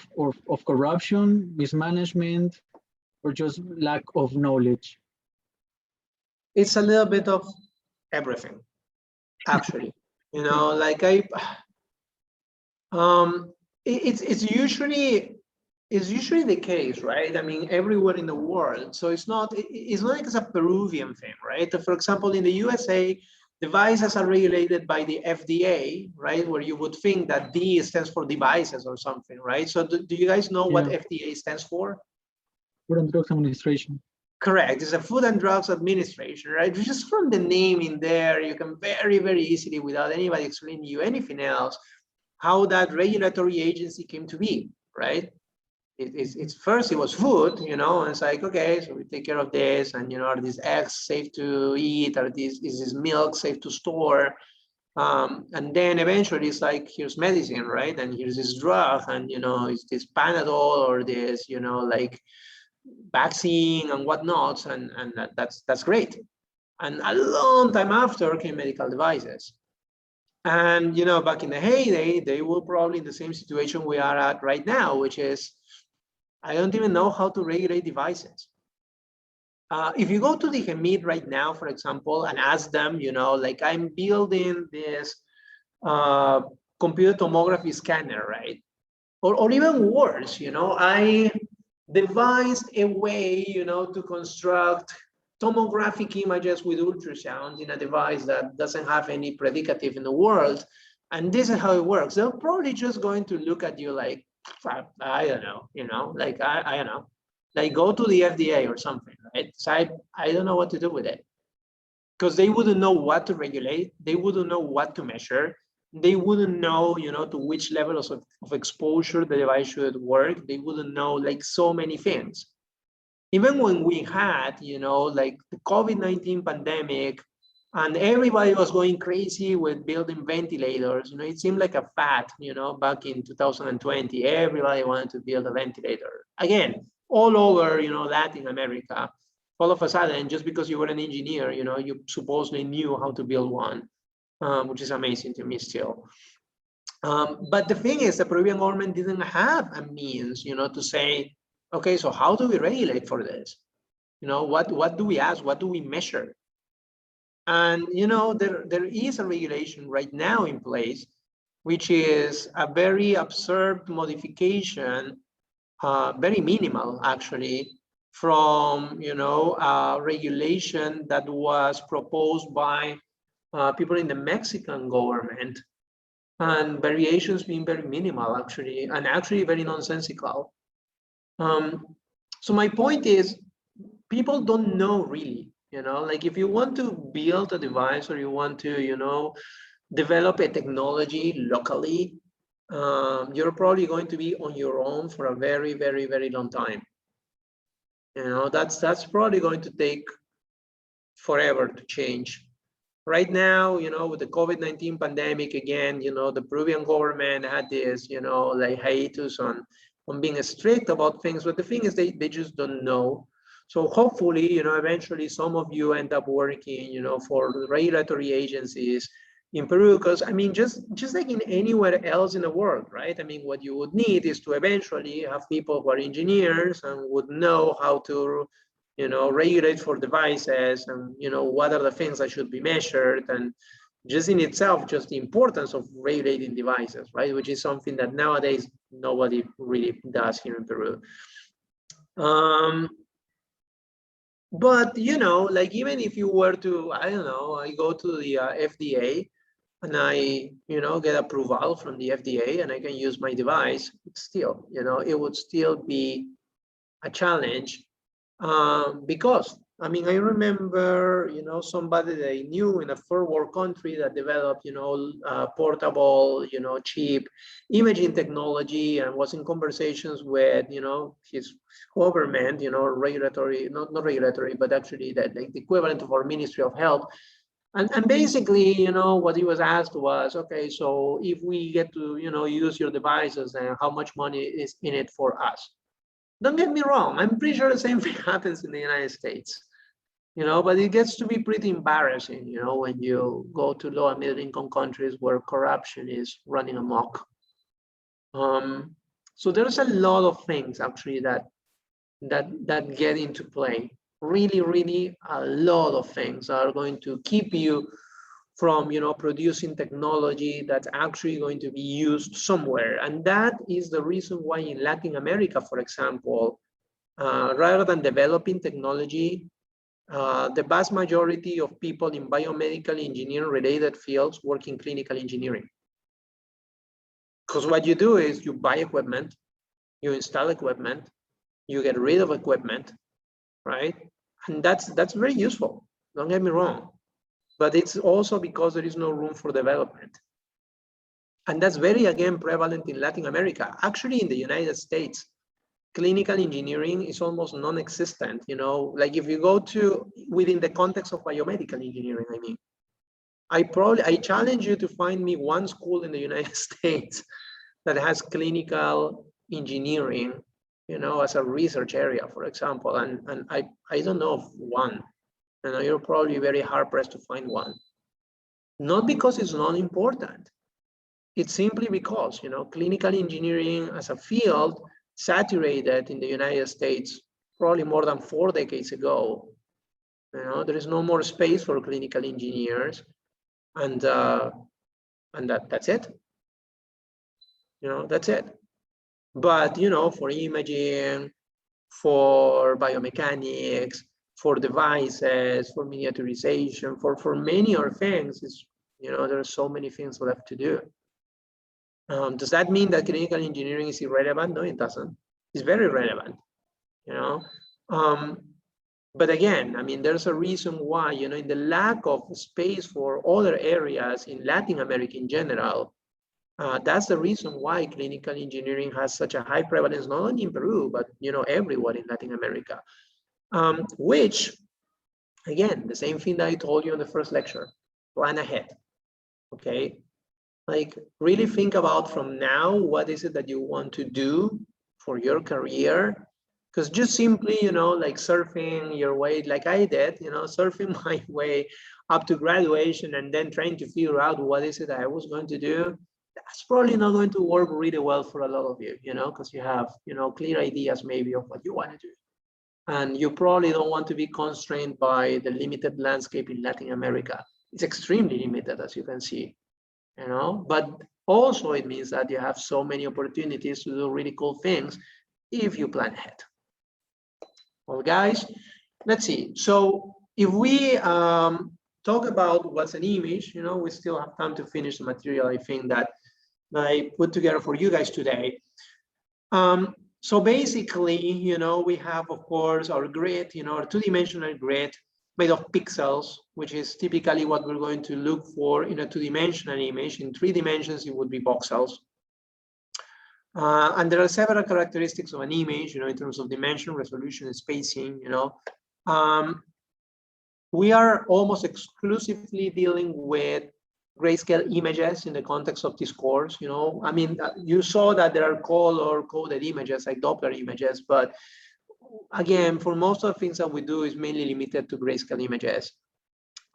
corruption, mismanagement, or just lack of knowledge? It's a little bit of everything, actually. Like it's usually the case, right? I mean, everywhere in the world. So it's not like it's a Peruvian thing, right? For example, in the USA, devices are regulated by the FDA, right? Where you would think that D stands for devices or something, right? So do you guys know what FDA stands for? Food and Drug Administration. Correct. It's a Food and Drugs Administration, right? Just from the name in there, you can very, very easily, without anybody explaining you anything else, how that regulatory agency came to be, right? It's first it was food, and it's like, okay, so we take care of this, and are these eggs safe to eat? Is this milk safe to store? And then eventually it's like, here's medicine, right? And here's this drug, and it's this Panadol or this, like vaccine and whatnot, and that's great. And a long time after came medical devices. And back in the heyday, they were probably in the same situation we are at right now, which is, I don't even know how to regulate devices. If you go to the HEMID right now, for example, and ask them, like, I'm building this computer tomography scanner, right? Or even worse, I devised a way, to construct tomographic images with ultrasound in a device that doesn't have any predicative in the world. And this is how it works. They're probably just going to look at you like, I don't know, like, I don't know, like, go to the FDA or something, right? So I don't know what to do with it, because they wouldn't know what to regulate. They wouldn't know what to measure. They wouldn't know, to which levels of exposure the device should work. They wouldn't know, like, so many things. Even when we had, like the COVID-19 pandemic, and everybody was going crazy with building ventilators, it seemed like a fad, back in 2020, everybody wanted to build a ventilator. Again, all over, Latin America, all of a sudden, just because you were an engineer, you supposedly knew how to build one, which is amazing to me still. But the thing is, the Peruvian government didn't have a means, to say, okay, so how do we regulate for this? What do we ask? What do we measure? And, you know, there is a regulation right now in place, which is a very absurd modification, very minimal actually, from, you know, a regulation that was proposed by people in the Mexican government, and variations being very minimal actually, and actually very nonsensical. So my point is, people don't know really, you know, like if you want to build a device or you want to, you know, develop a technology locally, you're probably going to be on your own for a very, very, very long time. You know, that's probably going to take forever to change. Right now, you know, with the COVID-19 pandemic again, you know, the Peruvian government had this, you know, like hiatus on being strict about things, but the thing is they just don't know. So hopefully, you know, eventually some of you end up working, you know, for regulatory agencies in Peru, because I mean, just like in anywhere else in the world, right? I mean, what you would need is to eventually have people who are engineers and would know how to, you know, regulate for devices, and, you know, what are the things that should be measured, and just in itself, just the importance of regulating devices, right? Which is something that nowadays nobody really does here in Peru. But, you know, like even if you were to, I don't know, I go to the FDA and I, you know, get approval from the FDA and I can use my device, still, you know, it would still be a challenge. Because, I mean, I remember, you know, somebody that I knew in a third world country that developed, you know, portable, you know, cheap imaging technology, and was in conversations with, you know, his government, you know, regulatory, not regulatory, but actually that, like the equivalent of our Ministry of Health. And basically, you know, what he was asked was, okay, so if we get to, you know, use your devices, then how much money is in it for us? Don't get me wrong, I'm pretty sure the same thing happens in the United States, you know, but it gets to be pretty embarrassing, you know, when you go to low and middle income countries where corruption is running amok. So there's a lot of things actually that get into play. Really, really a lot of things are going to keep you from, you know, producing technology that's actually going to be used somewhere. And that is the reason why in Latin America, for example, rather than developing technology, the vast majority of people in biomedical engineering related fields work in clinical engineering. Because what you do is you buy equipment, you install equipment, you get rid of equipment, right? And that's very useful, don't get me wrong. But it's also because there is no room for development. And that's very, again, prevalent in Latin America. Actually, in the United States, clinical engineering is almost non-existent, you know, like if you go to within the context of biomedical engineering, I mean, I challenge you to find me one school in the United States that has clinical engineering, you know, as a research area, for example, and I don't know of one. And you're probably very hard pressed to find one. Not because it's not important. It's simply because, you know, clinical engineering as a field saturated in the United States probably more than 4 decades ago. You know, there is no more space for clinical engineers, and that's it. You know, that's it. But, you know, for imaging, for biomechanics, for devices, for miniaturization, for many other things, it's, you know, there are so many things left to do. Does that mean that clinical engineering is irrelevant? No, it doesn't. It's very relevant, you know. But again, I mean, there's a reason why, you know, in the lack of space for other areas in Latin America in general, that's the reason why clinical engineering has such a high prevalence, not only in Peru, but, you know, everywhere in Latin America. Which, again, the same thing that I told you in the first lecture, plan ahead, okay? Like really think about from now, what is it that you want to do for your career? Because just simply, you know, like surfing your way, like I did, you know, surfing my way up to graduation and then trying to figure out what is it that I was going to do, that's probably not going to work really well for a lot of you, you know, because you have, you know, clear ideas maybe of what you want to do. And you probably don't want to be constrained by the limited landscape in Latin America. It's extremely limited, as you can see, you know, but also it means that you have so many opportunities to do really cool things if you plan ahead. Well, guys, let's see. So if we talk about what's an image, you know, we still have time to finish the material, I think, that I put together for you guys today. So basically, you know, we have, of course, our grid, you know, our two-dimensional grid made of pixels, which is typically what we're going to look for in a two-dimensional image. In 3 dimensions, it would be voxels. And there are several characteristics of an image, you know, in terms of dimension, resolution, and spacing, you know. We are almost exclusively dealing with grayscale images in the context of this course, you know. I mean, you saw that there are color-coded images like Doppler images, but again, for most of the things that we do is mainly limited to grayscale images.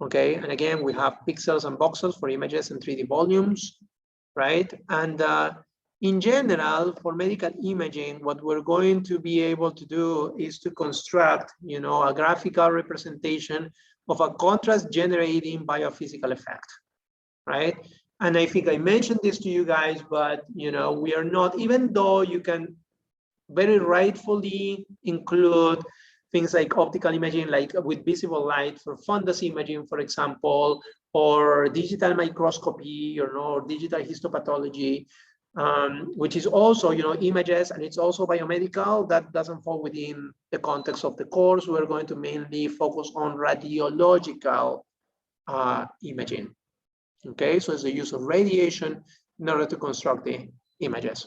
Okay, and again, we have pixels and voxels for images and 3D volumes, right? And in general, for medical imaging, what we're going to be able to do is to construct, you know, a graphical representation of a contrast generating biophysical effect, right? And I think I mentioned this to you guys, but, you know, we are not, even though you can very rightfully include things like optical imaging, like with visible light for fundus imaging, for example, or digital microscopy, or digital histopathology, which is also, you know, images, and it's also biomedical. That doesn't fall within the context of the course. We're going to mainly focus on radiological imaging. Okay, so it's the use of radiation in order to construct the images.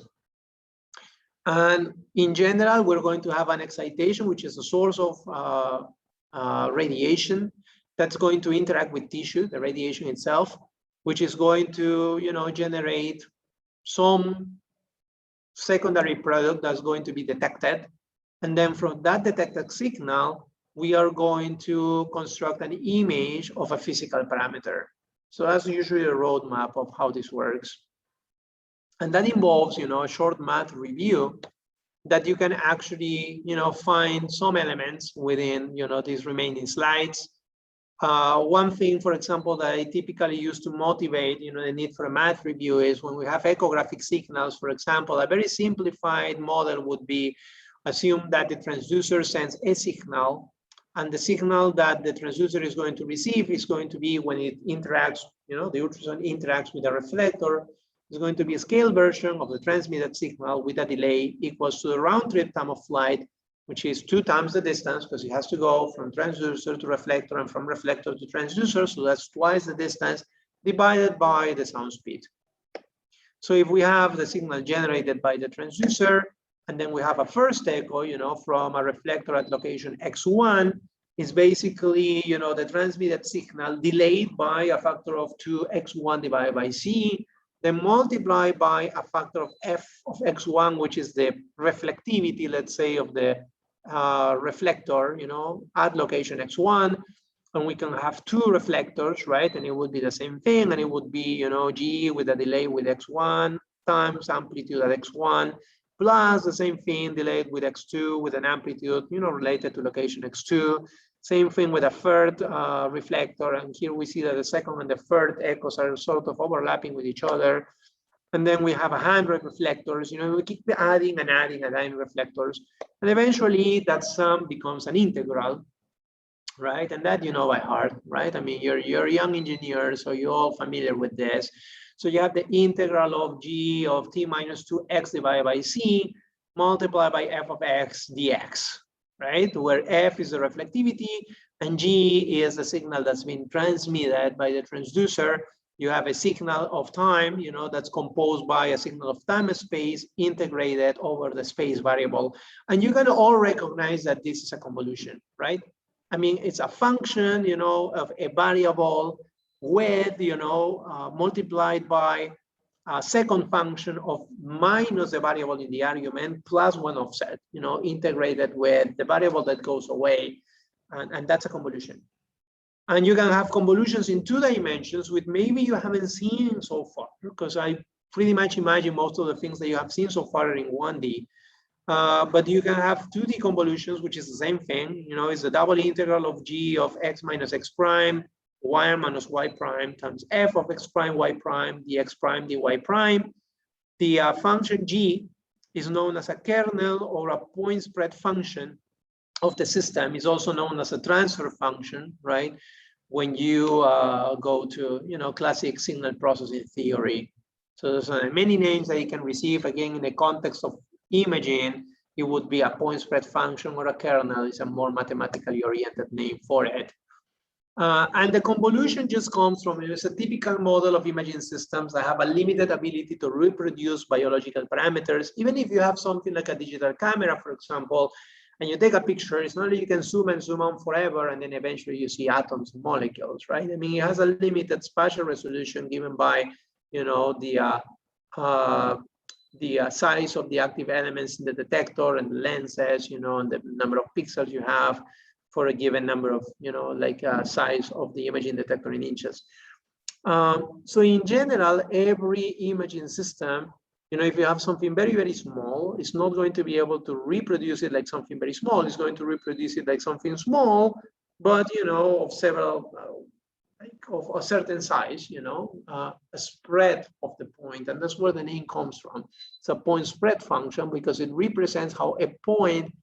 And in general, we're going to have an excitation, which is a source of radiation that's going to interact with tissue, the radiation itself, which is going to, you know, generate some secondary product that's going to be detected. And then from that detected signal, we are going to construct an image of a physical parameter. So that's usually a roadmap of how this works. And that involves, you know, a short math review that you can actually, you know, find some elements within, you know, these remaining slides. One thing, for example, that I typically use to motivate, you know, the need for a math review is when we have echographic signals, for example, a very simplified model would be assume that the transducer sends a signal, and the signal that the transducer is going to receive is going to be when it interacts, you know, the ultrasound interacts with a reflector. It's going to be a scale version of the transmitted signal with a delay equals to the round trip time of flight, which is 2 times the distance, because it has to go from transducer to reflector and from reflector to transducer. So that's twice the distance divided by the sound speed. So if we have the signal generated by the transducer, and then we have a first echo, you know, from a reflector at location X1, is basically, you know, the transmitted signal delayed by a factor of 2x1 divided by c, then multiplied by a factor of f of x1, which is the reflectivity, let's say, of the reflector, you know, at location x1. And we can have 2 reflectors, right? And it would be the same thing, and it would be, you know, g with a delay with x1 times amplitude at x1, plus the same thing delayed with x2 with an amplitude, you know, related to location x2. Same thing with a third reflector, and here we see that the second and the third echoes are sort of overlapping with each other. And then we have 100 reflectors, you know, we keep adding and adding and adding reflectors, and eventually that sum becomes an integral, right? And that you know by heart, right? I mean, you're a young engineer, so you're all familiar with this. So you have the integral of g of t minus 2x divided by c multiplied by f of x dx, right? Where f is the reflectivity and g is the signal that's been transmitted by the transducer. You have a signal of time, you know, that's composed by a signal of time and space integrated over the space variable. And you can all recognize that this is a convolution, right? I mean, it's a function, you know, of a variable with, you know, multiplied by a second function of minus the variable in the argument plus 1 offset, you know, integrated with the variable that goes away. And that's a convolution. And you can have convolutions in 2 dimensions, which maybe you haven't seen so far, because I pretty much imagine most of the things that you have seen so far are in 1D. But you can have 2D convolutions, which is the same thing. You know, it's the double integral of g of x minus x prime, y minus y prime times f of x prime, y prime, dx prime, dy prime. The function g is known as a kernel or a point spread function of the system. Is also known as a transfer function, right? When you go to, you know, classic signal processing theory. So there's many names that you can receive. Again, in the context of imaging, it would be a point spread function, or a kernel is a more mathematically oriented name for it. And the convolution just comes from, it's a typical model of imaging systems that have a limited ability to reproduce biological parameters. Even if you have something like a digital camera, for example, and you take a picture, it's not like you can zoom and zoom on forever, and then eventually you see atoms and molecules, right? I mean, it has a limited spatial resolution given by, you know, the size of the active elements in the detector and the lenses, you know, and the number of pixels you have for a given number of, you know, like size of the imaging detector in inches. So in general, every imaging system, you know, if you have something very, very small, it's not going to be able to reproduce it like something very small. It's going to reproduce it like something small, but, you know, of several, like of a certain size, you know, a spread of the point. And that's where the name comes from. It's a point spread function because it represents how a point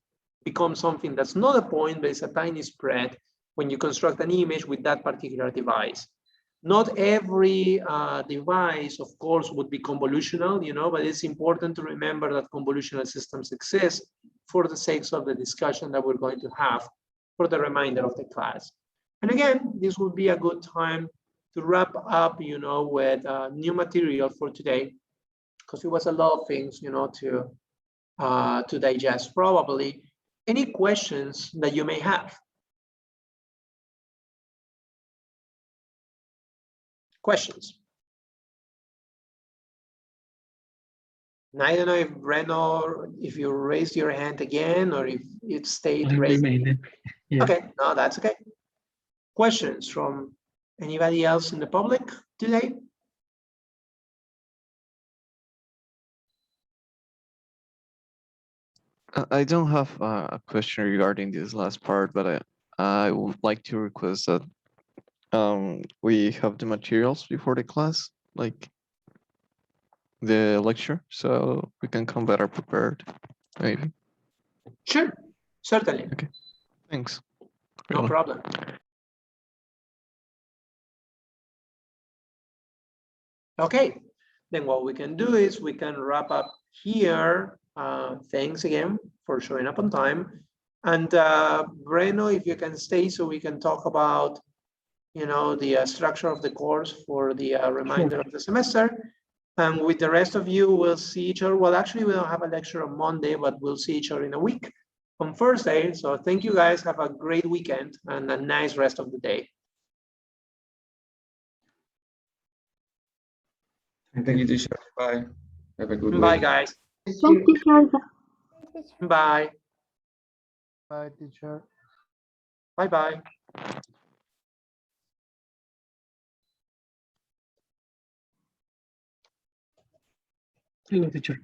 becomes something that's not a point, but it's a tiny spread when you construct an image with that particular device. Not every device, of course, would be convolutional, you know, but it's important to remember that convolutional systems exist for the sake of the discussion that we're going to have for the remainder of the class. And again, this would be a good time to wrap up, you know, with new material for today, because it was a lot of things, you know, to digest probably. Any questions that you may have? Questions? And I don't know if Breno, if you raised your hand again, or if it stayed raised. Yeah. Okay, no, that's okay. Questions from anybody else in the public today? I don't have a question regarding this last part, but I would like to request that we have the materials before the class, like the lecture, so we can come better prepared, maybe. Sure, certainly. Okay, thanks. No problem. Okay, then what we can do is we can wrap up here. Thanks again for showing up on time. And Breno, if you can stay so we can talk about, you know, the structure of the course for the remainder of the semester. And with the rest of you, we'll see each other. Well, actually, we don't have a lecture on Monday, but we'll see each other in a week on Thursday. So thank you guys. Have a great weekend and a nice rest of the day. Thank you, teacher. Bye. Have a good Bye, week. guys. Thank you, teacher. Bye. Bye, teacher. Bye-bye. Hello, teacher.